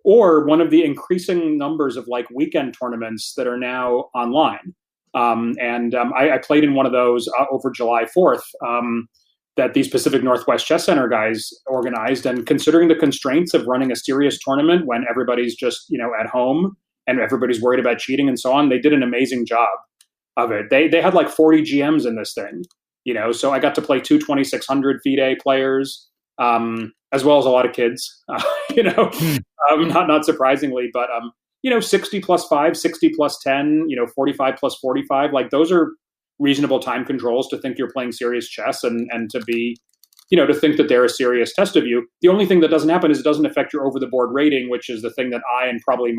or one of the increasing numbers of like weekend tournaments that are now online. I played in one of those over July 4th. That these Pacific Northwest Chess Center guys organized, and considering the constraints of running a serious tournament when everybody's just, at home and everybody's worried about cheating and so on, they did an amazing job of it. They had like 40 GMs in this thing, so I got to play two 2600 FIDE players, as well as a lot of kids, not surprisingly, but, 60 plus 5, 60 plus 10, 45 plus 45, like those are reasonable time controls to think you're playing serious chess and to be, to think that they're a serious test of you. The only thing that doesn't happen is it doesn't affect your over the board rating, which is the thing that I and probably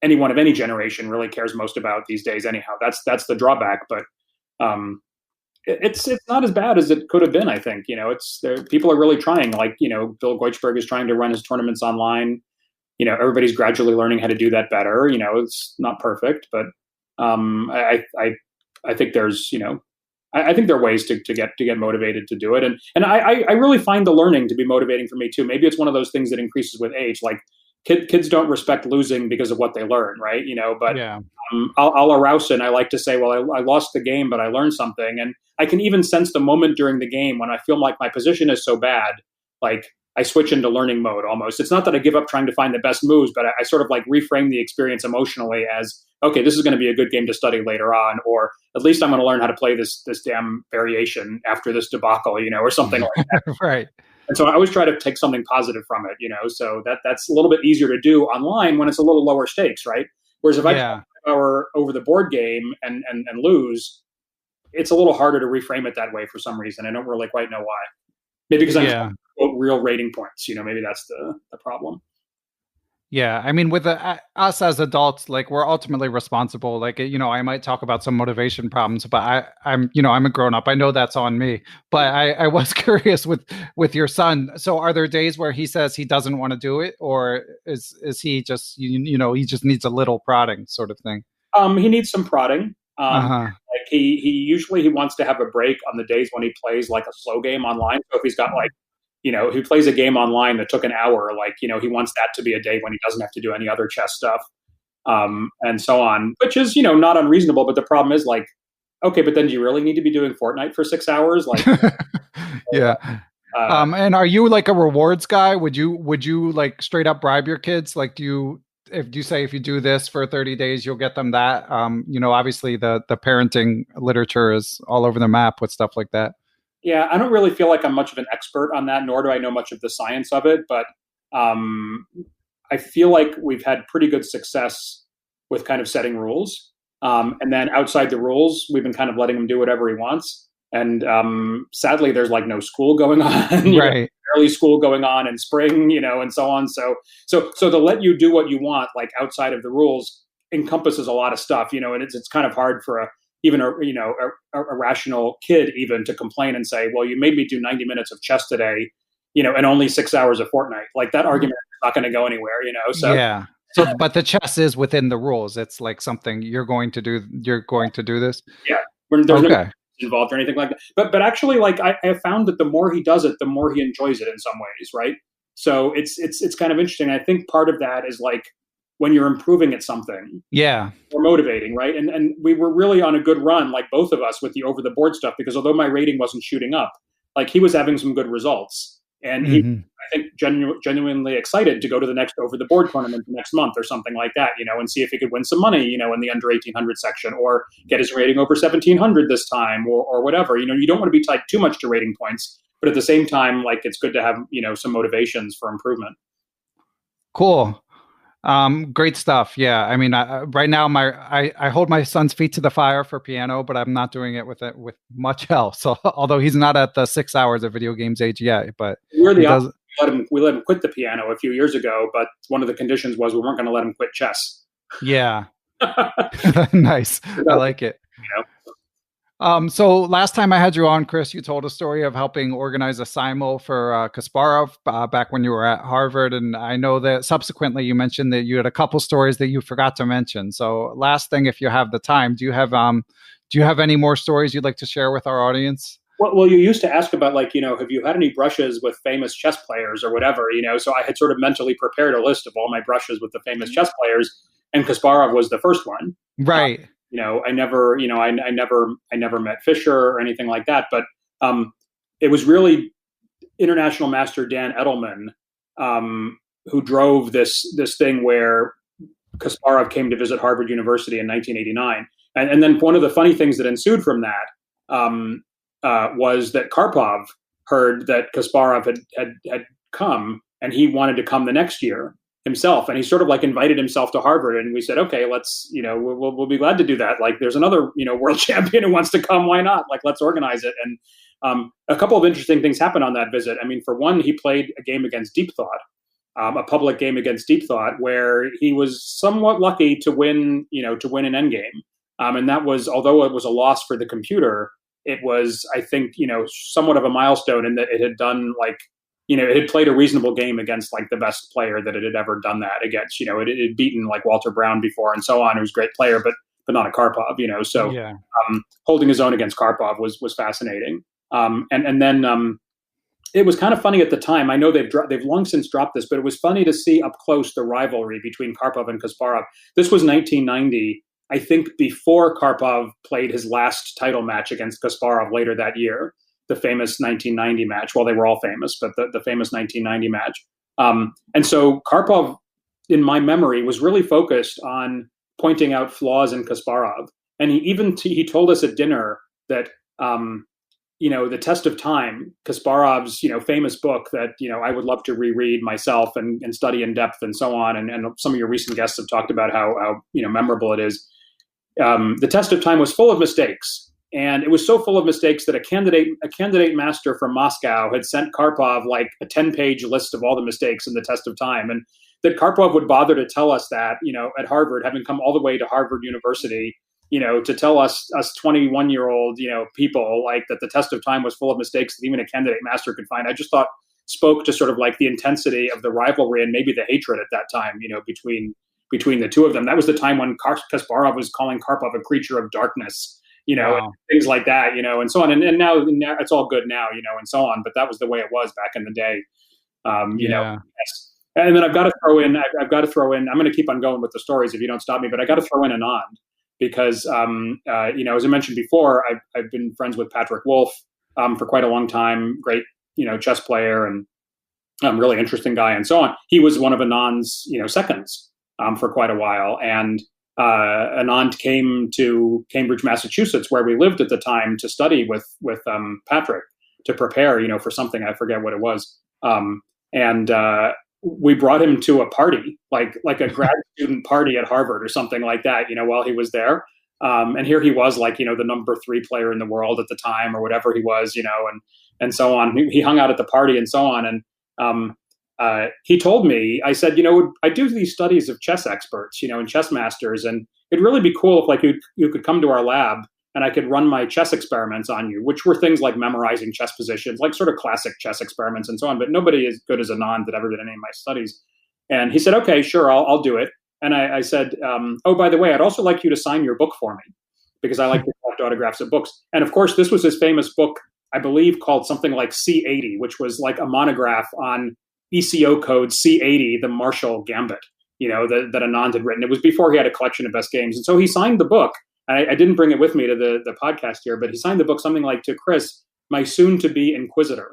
anyone of any generation really cares most about these days. Anyhow, that's the drawback, but it's not as bad as it could have been. I think, people are really trying, like, Bill Goichberg is trying to run his tournaments online. Everybody's gradually learning how to do that better. It's not perfect, but I think there's, I think there are ways to get motivated to do it. And I really find the learning to be motivating for me too. Maybe it's one of those things that increases with age. Like kids don't respect losing because of what they learn. Right. But yeah. I'll arouse and I like to say, well, I lost the game, but I learned something. And I can even sense the moment during the game when I feel like my position is so bad, like I switch into learning mode almost. It's not that I give up trying to find the best moves, but I sort of like reframe the experience emotionally as, okay, this is going to be a good game to study later on, or at least I'm going to learn how to play this damn variation after this debacle, or something like that. Right. And so I always try to take something positive from it, so that's a little bit easier to do online when it's a little lower stakes, right? Whereas if I play our over the board game and lose, it's a little harder to reframe it that way for some reason. I don't really quite know why. Maybe because I'm real rating points, maybe that's the problem. Yeah, I mean, with us as adults, like we're ultimately responsible. Like, I might talk about some motivation problems, but I'm a grown up. I know that's on me. But I was curious with your son. So, are there days where he says he doesn't want to do it, or is he just he just needs a little prodding, sort of thing? He needs some prodding. Uh-huh. Like he usually he wants to have a break on the days when he plays like a slow game online. So if he's got like he plays a game online that took an hour, like, he wants that to be a day when he doesn't have to do any other chess stuff, and so on, which is, not unreasonable. But the problem is like, okay, but then do you really need to be doing Fortnite for 6 hours? Like, Yeah. And are you like a rewards guy? Would you like straight up bribe your kids? Like, do you say if you do this for 30 days, you'll get them that? Obviously the parenting literature is all over the map with stuff like that. Yeah, I don't really feel like I'm much of an expert on that, nor do I know much of the science of it. But I feel like we've had pretty good success with kind of setting rules. And then outside the rules, we've been kind of letting him do whatever he wants. And sadly, there's like no school going on, Right. early school going on in spring, and so on. So to let you do what you want, like outside of the rules, encompasses a lot of stuff, and it's kind of hard for even a rational kid even to complain and say, well, you made me do 90 minutes of chess today, and only 6 hours of Fortnite. Like that argument is not going to go anywhere, so. Yeah. So, but the chess is within the rules. It's like something you're going to do. You're going to do this. Yeah. There's no involved or anything like that. But actually, like I found that the more he does it, the more he enjoys it in some ways. Right. So it's kind of interesting. I think part of that is like, when you're improving at something, or motivating, right? And we were really on a good run, like both of us, with the over the board stuff, because although my rating wasn't shooting up, like he was having some good results, and he, I think, genuinely excited to go to the next over the board tournament next month or something like that, and see if he could win some money, in the under 1800 section, or get his rating over 1700 this time, or whatever. You don't want to be tied too much to rating points, but at the same time, like it's good to have some motivations for improvement. Cool. Great stuff. Yeah. I mean, right now I hold my son's feet to the fire for piano, but I'm not doing it with much else. So although he's not at the 6 hours of video games age yet, but we're the opposite. We let him quit the piano a few years ago, but one of the conditions was we weren't going to let him quit chess. Yeah. Nice. I like it. So last time I had you on, Chris, you told a story of helping organize a SIMO for Kasparov back when you were at Harvard. And I know that subsequently you mentioned that you had a couple stories that you forgot to mention. So last thing, if you have the time, do you have any more stories you'd like to share with our audience? Well, you used to ask about like, have you had any brushes with famous chess players or whatever, so I had sort of mentally prepared a list of all my brushes with the famous chess players, and Kasparov was the first one. Right. I never met Fischer or anything like that, but it was really international master Dan Edelman who drove this thing where Kasparov came to visit Harvard University in 1989, and then one of the funny things that ensued from that was that Karpov heard that Kasparov had come, and he wanted to come the next year himself, and he sort of like invited himself to Harvard, and we said, okay, let's, we'll be glad to do that. Like, there's another, world champion who wants to come. Why not? Like, let's organize it. And a couple of interesting things happened on that visit. I mean, for one, he played a game against Deep Thought, a public game against Deep Thought, where he was somewhat lucky to win an endgame. And that was, although it was a loss for the computer, it was, I think, somewhat of a milestone in that it had done like, it had played a reasonable game against like the best player that it had ever done that against. It had beaten like Walter Brown before and so on. It was a great player, but not a Karpov. So yeah. Holding his own against Karpov was fascinating. And then it was kind of funny at the time. I know they've long since dropped this, but it was funny to see up close the rivalry between Karpov and Kasparov. This was 1990, I think, before Karpov played his last title match against Kasparov later that year. The famous 1990 match. Well, they were all famous, but the famous 1990 match. And so Karpov, in my memory, was really focused on pointing out flaws in Kasparov. And he told us at dinner that, The Test of Time, Kasparov's, famous book that, I would love to reread myself and study in depth and so on. And some of your recent guests have talked about how memorable it is. The Test of Time was full of mistakes. And it was so full of mistakes that a candidate master from Moscow had sent Karpov like a 10-page list of all the mistakes in the Test of Time. And that Karpov would bother to tell us that, at Harvard, having come all the way to Harvard University, to tell us 21-year-old, people like that the test of time was full of mistakes that even a candidate master could find. I just thought spoke to sort of like the intensity of the rivalry and maybe the hatred at that time, between the two of them. That was the time when Kasparov was calling Karpov a creature of darkness, Wow. and things like that, and so on. And now it's all good now, and so on. But that was the way it was back in the day, Yes. And then I've got to throw in, I'm going to keep on going with the stories if you don't stop me, but I got to throw in Anand because, as I mentioned before, I've been friends with Patrick Wolf for quite a long time. Great, chess player and really interesting guy and so on. He was one of Anand's, seconds for quite a while. And Anand came to Cambridge, Massachusetts, where we lived at the time, to study with Patrick to prepare, for something. I forget what it was. And we brought him to a party, like a grad student party at Harvard or something like that, while he was there. And here he was, like, the number 3 player in the world at the time or whatever he was, and so on. He hung out at the party and so on. And he told me, I said, I do these studies of chess experts, and chess masters, and it'd really be cool if like you could come to our lab and I could run my chess experiments on you, which were things like memorizing chess positions, like sort of classic chess experiments and so on. But nobody as good as Anand that ever did any of my studies. And he said, okay, sure, I'll do it. And I said, oh, by the way, I'd also like you to sign your book for me because I like to collect autographs of books. And of course, this was his famous book, I believe, called something like C80, which was like a monograph on ECO code C80, the Marshall Gambit, that Anand had written. It was before he had a collection of best games. And so he signed the book. I didn't bring it with me to the podcast here, but he signed the book something like, to Chris, my soon-to-be inquisitor,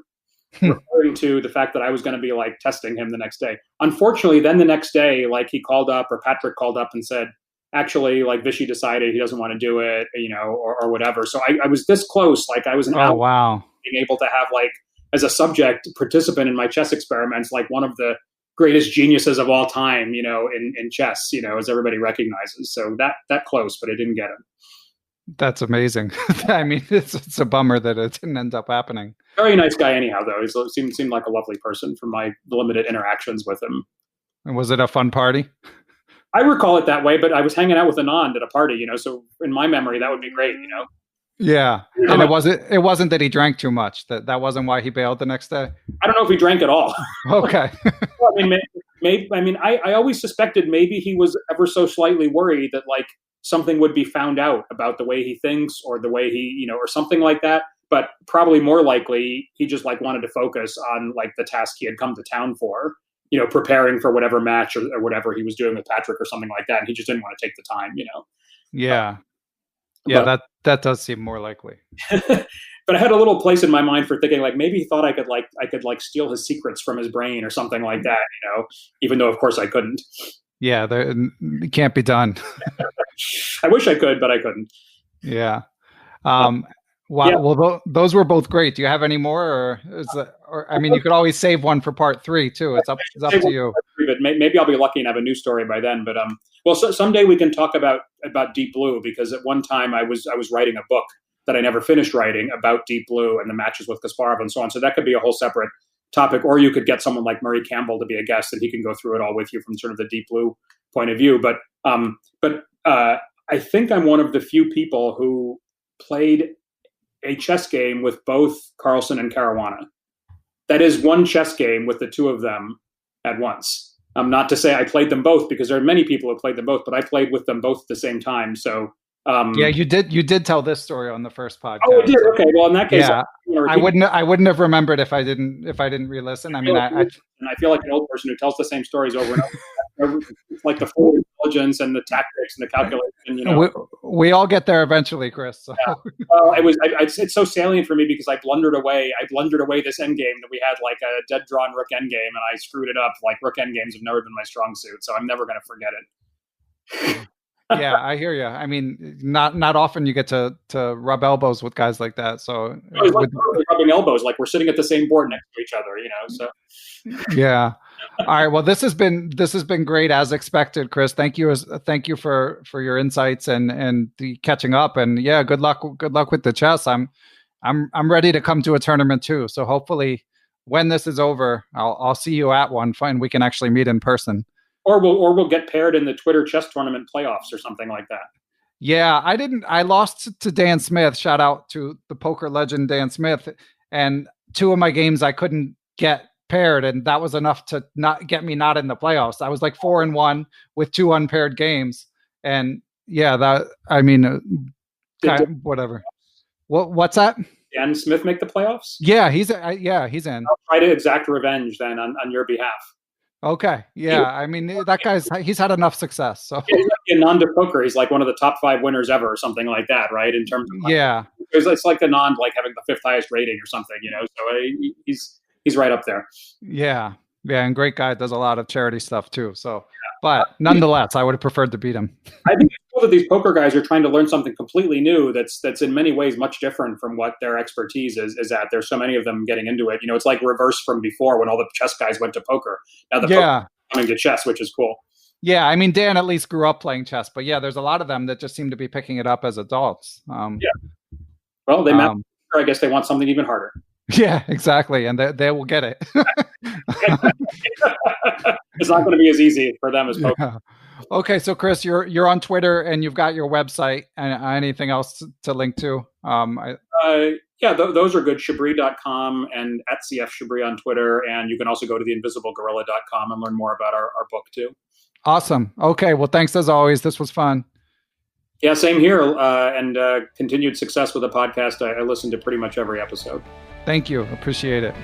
referring to the fact that I was going to be like testing him the next day. Unfortunately, then the next day, like he called up, or Patrick called up and said, actually, like Vishy decided he doesn't want to do it, or whatever. So I was this close, like I was an hour wow. being able to have, like, as a subject participant in my chess experiments, like one of the greatest geniuses of all time, in chess, as everybody recognizes. So that close, but I didn't get him. That's amazing. I mean, it's a bummer that it didn't end up happening. Very nice guy anyhow, though. He seemed like a lovely person from my limited interactions with him. And was it a fun party? I recall it that way, but I was hanging out with Anand at a party, so in my memory, that would be great, Yeah. And it wasn't that he drank too much. That wasn't why he bailed the next day. I don't know if he drank at all. Okay. I always suspected maybe he was ever so slightly worried that like something would be found out about the way he thinks or the way he, or something like that. But probably more likely he just like wanted to focus on like the task he had come to town for, preparing for whatever match or whatever he was doing with Patrick or something like that. And he just didn't want to take the time, Yeah. Yeah, that does seem more likely. But I had a little place in my mind for thinking like maybe he thought I could steal his secrets from his brain or something like that, even though of course I couldn't. Yeah, it can't be done. I wish I could, but I couldn't. Yeah. Wow. Yeah. Well, those were both great. Do you have any more, you could always save one for part 3 too. It's up to you. But maybe I'll be lucky and have a new story by then. But so someday we can talk about Deep Blue, because at one time I was writing a book that I never finished writing about Deep Blue and the matches with Kasparov and so on. So that could be a whole separate topic, or you could get someone like Murray Campbell to be a guest and he can go through it all with you from sort of the Deep Blue point of view. But I think I'm one of the few people who played a chess game with both Carlsen and Caruana. That is one chess game with the two of them at once. Not to say I played them both, because there are many people who played them both, but I played with them both at the same time. So yeah, you did tell this story on the first podcast. Oh, I did. Okay. Well, in that case, yeah, I wouldn't have remembered if I didn't re-listen. I feel like an old person who tells the same stories over and over. It's like the full intelligence and the tactics and the calculation. We all get there eventually, Chris. So. Yeah. It's so salient for me because I blundered away this endgame that we had, like a dead drawn rook endgame, and I screwed it up. Like rook endgames have never been my strong suit, so I'm never going to forget it. Yeah, I hear you. I mean, not often you get to rub elbows with guys like that. So like rubbing elbows, like we're sitting at the same board next to each other, So yeah. All right. Well, this has been great as expected, Chris. Thank you for your insights and the catching up. And yeah, good luck with the chess. I'm ready to come to a tournament too. So hopefully, when this is over, I'll see you at one and we can actually meet in person. Or we'll get paired in the Twitter chess tournament playoffs or something like that. Yeah, I lost to Dan Smith. Shout out to the poker legend Dan Smith. And 2 of my games I couldn't get paired, and that was enough to not get me not in the playoffs. I was like 4-1 with 2 unpaired games. And yeah, whatever. What's that? Dan Smith make the playoffs? Yeah, he's in. I'll try to exact revenge then on your behalf. Okay. Yeah. I mean, that he's had enough success. So yeah, he's like Ananda poker. He's like one of the top 5 winners ever or something like that, right? In terms of it's like Anand like having the 5th highest rating or something, so he's right up there. Yeah. Yeah. And great guy, does a lot of charity stuff too. So, but nonetheless, I would have preferred to beat him. I think it's cool that these poker guys are trying to learn something completely new that's in many ways much different from what their expertise is at. There's so many of them getting into it. It's like reverse from before when all the chess guys went to poker. Now the poker coming to chess, which is cool. Yeah, I mean, Dan at least grew up playing chess, but yeah, there's a lot of them that just seem to be picking it up as adults. Well, they I guess they want something even harder. Yeah, exactly, and they will get it. It's not going to be as easy for them as poker. Yeah. Okay, so Chris, you're on Twitter and you've got your website. And anything else to link to? Those are good. Chabris.com and at CF Chabris on Twitter, and you can also go to theinvisiblegorilla.com and learn more about our book too. Awesome. Okay, well, thanks as always. This was fun. Yeah, same here. And continued success with the podcast. I listen to pretty much every episode. Thank you. Appreciate it.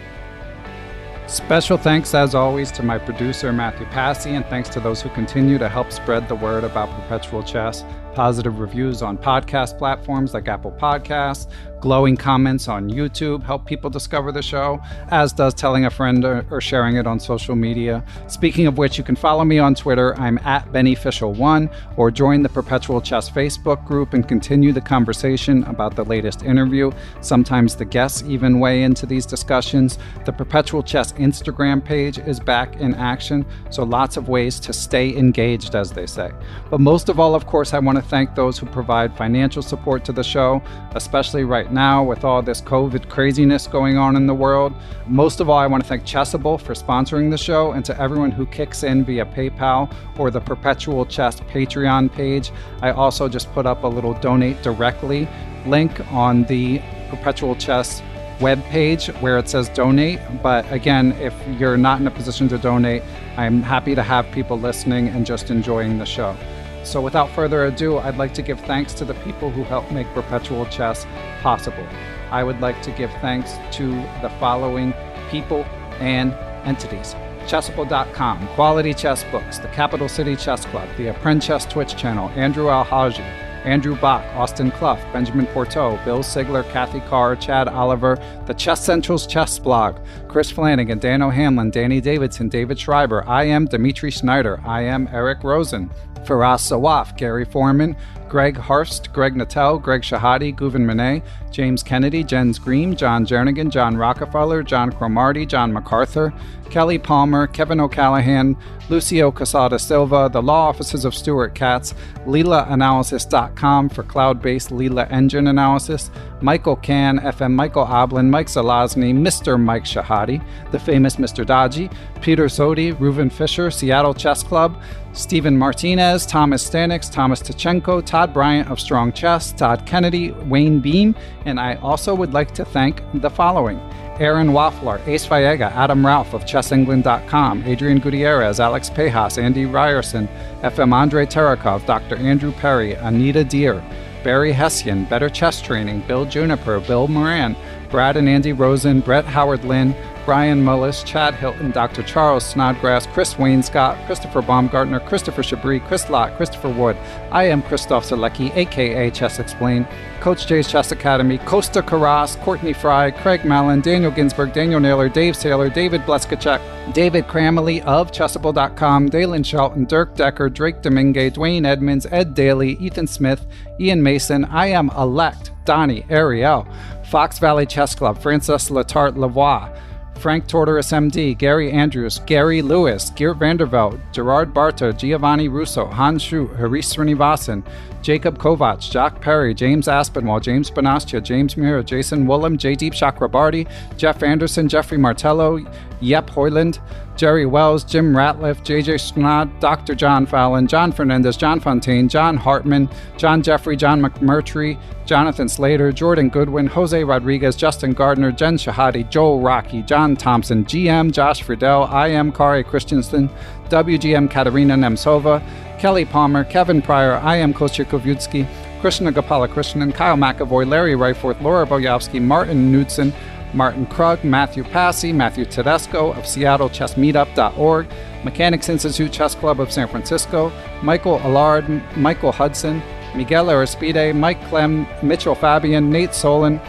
Special thanks, as always, to my producer, Matthew Passy, and thanks to those who continue to help spread the word about Perpetual Chess. Positive reviews on podcast platforms like Apple Podcasts, glowing comments on YouTube help people discover the show, as does telling a friend or sharing it on social media. Speaking of which, you can follow me on Twitter. I'm at BennyFishel1, or join the Perpetual Chess Facebook group and continue the conversation about the latest interview. Sometimes the guests even weigh into these discussions. The Perpetual Chess Instagram page is back in action, so lots of ways to stay engaged, as they say. But most of all, of course, I want to thank those who provide financial support to the show, especially right now with all this COVID craziness going on in the world. Most of all, I want to thank Chessable for sponsoring the show, and to everyone who kicks in via PayPal or the Perpetual Chess Patreon page. I also just put up a little donate directly link on the Perpetual Chess webpage where it says donate. But again, if you're not in a position to donate, I'm happy to have people listening and just enjoying the show. So without further ado, I'd like to give thanks to the people who help make Perpetual Chess possible. I would like to give thanks to the following people and entities: Chessable.com, Quality Chess Books, the Capital City Chess Club, the Apprend Chess Twitch channel, Andrew Alhaji, Andrew Bach, Austin Clough, Benjamin Porteau, Bill Sigler, Kathy Carr, Chad Oliver, the Chess Central's Chess Blog, Chris Flanagan, Dan O'Hanlon, Danny Davidson, David Schreiber, I am Dimitri Schneider, I am Erik Rosen, Faraz Sawaf, Gary Foreman, Greg Harst, Greg Natel, Greg Shahadi, Guven Manet, James Kennedy, Jens Green, John Jernigan, John Rockefeller, John Cromarty, John MacArthur, Kelly Palmer, Kevin O'Callahan, Lucio Casada Silva, the law offices of Stuart Katz, LeelaAnalysis.com for cloud-based Leela engine analysis, Michael Can, FM Michael Oblin, Mike Zelazny, Mr. Mike Shahadi, the famous Mr. Dodgy, Peter Sodi, Reuven Fisher, Seattle Chess Club, Stephen Martinez, Thomas Stanix, Thomas Tachenko, Todd Bryant of Strong Chess, Todd Kennedy, Wayne Bean, and I also would like to thank the following: Aaron Waffler, Ace Vallega, Adam Ralph of ChessEngland.com, Adrian Gutierrez, Alex Pejas, Andy Ryerson, FM Andre Terakov, Dr. Andrew Perry, Anita Deer, Barry Hessian, Better Chess Training, Bill Juniper, Bill Moran, Brad and Andy Rosen, Brett Howard Lynn, Brian Mullis, Chad Hilton, Dr. Charles Snodgrass, Chris Wainscott, Christopher Baumgartner, Christopher Chabris, Chris Lott, Christopher Wood. I am Christoph Zalecki, aka Chess Explained, Coach J's Chess Academy, Costa Carras, Courtney Fry, Craig Mallon, Daniel Ginsberg, Daniel Naylor, Dave Saylor, David Bleskacek, David Cramley of Chessable.com, Dalen Shelton, Dirk Decker, Drake Domingue, Dwayne Edmonds, Ed Daly, Ethan Smith, Ian Mason. I am Elect, Donnie, Ariel, Fox Valley Chess Club, Francis Letarte Lavoie, Frank Tortoris MD, Gary Andrews, Gary Lewis, Geert Vanderveld, Gerard Barta, Giovanni Russo, Hans Schu, Harish Srinivasan, Jacob Kovac, Jock Perry, James Aspinwall, James Bonastia, James Muir, Jason Woolham, Jaydeep Chakrabarty, Jeff Anderson, Jeffrey Martello, Yep Hoyland, Jerry Wells, Jim Ratliff, JJ Schnott, Dr. John Fallon, John Fernandez, John Fontaine, John Hartman, John Jeffrey, John McMurtry, Jonathan Slater, Jordan Goodwin, Jose Rodriguez, Justin Gardner, Jen Shahadi, Joel Rocky, John Thompson, GM, Josh Friedel, IM, Kari Christensen, WGM, Katerina Nemtsova, Kelly Palmer, Kevin Pryor, IM, Kostyukovitsky, Krishna Gopalakrishnan, Kyle McAvoy, Larry Ryforth, Laura Boyowski, Martin Knudsen, Martin Krug, Matthew Passy, Matthew Tedesco of Seattle ChessMeetup.org, Mechanics Institute Chess Club of San Francisco, Michael Allard, Michael Hudson, Miguel Arispide, Mike Clem, Mitchell Fabian, Nate Solon,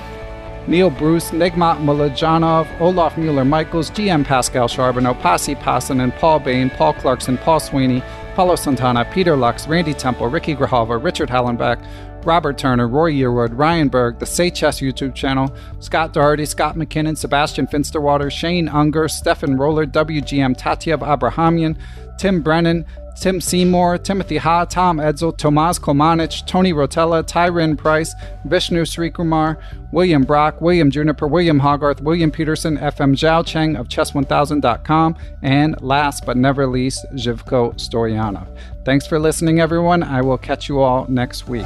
Neal Bruce, Nigmat Mulajanov, Olaf Mueller-Michaels, GM Pascal Charbonneau, Pasi Passanen, Paul Bain, Paul Clarkson, Paul Sweeney, Paulo Santana, Peter Lux, Randy Temple, Ricky Grijalva, Richard Hallenbeck, Robert Turner, Roy Yearwood, Ryan Berg, the Say Chess YouTube channel, Scott Doherty, Scott McKinnon, Sebastian Finsterwater, Shane Unger, Stefan Roller, WGM Tatyev Abrahamian, Tim Brennan, Tim Seymour, Timothy Ha, Tom Edsel, Tomas Komanich, Tony Rotella, Tyrin Price, Vishnu Srikumar, William Brock, William Juniper, William Hogarth, William Peterson, FM Zhao Cheng of Chess1000.com, and last but never least, Zhivko Stoyanov. Thanks for listening, everyone. I will catch you all next week.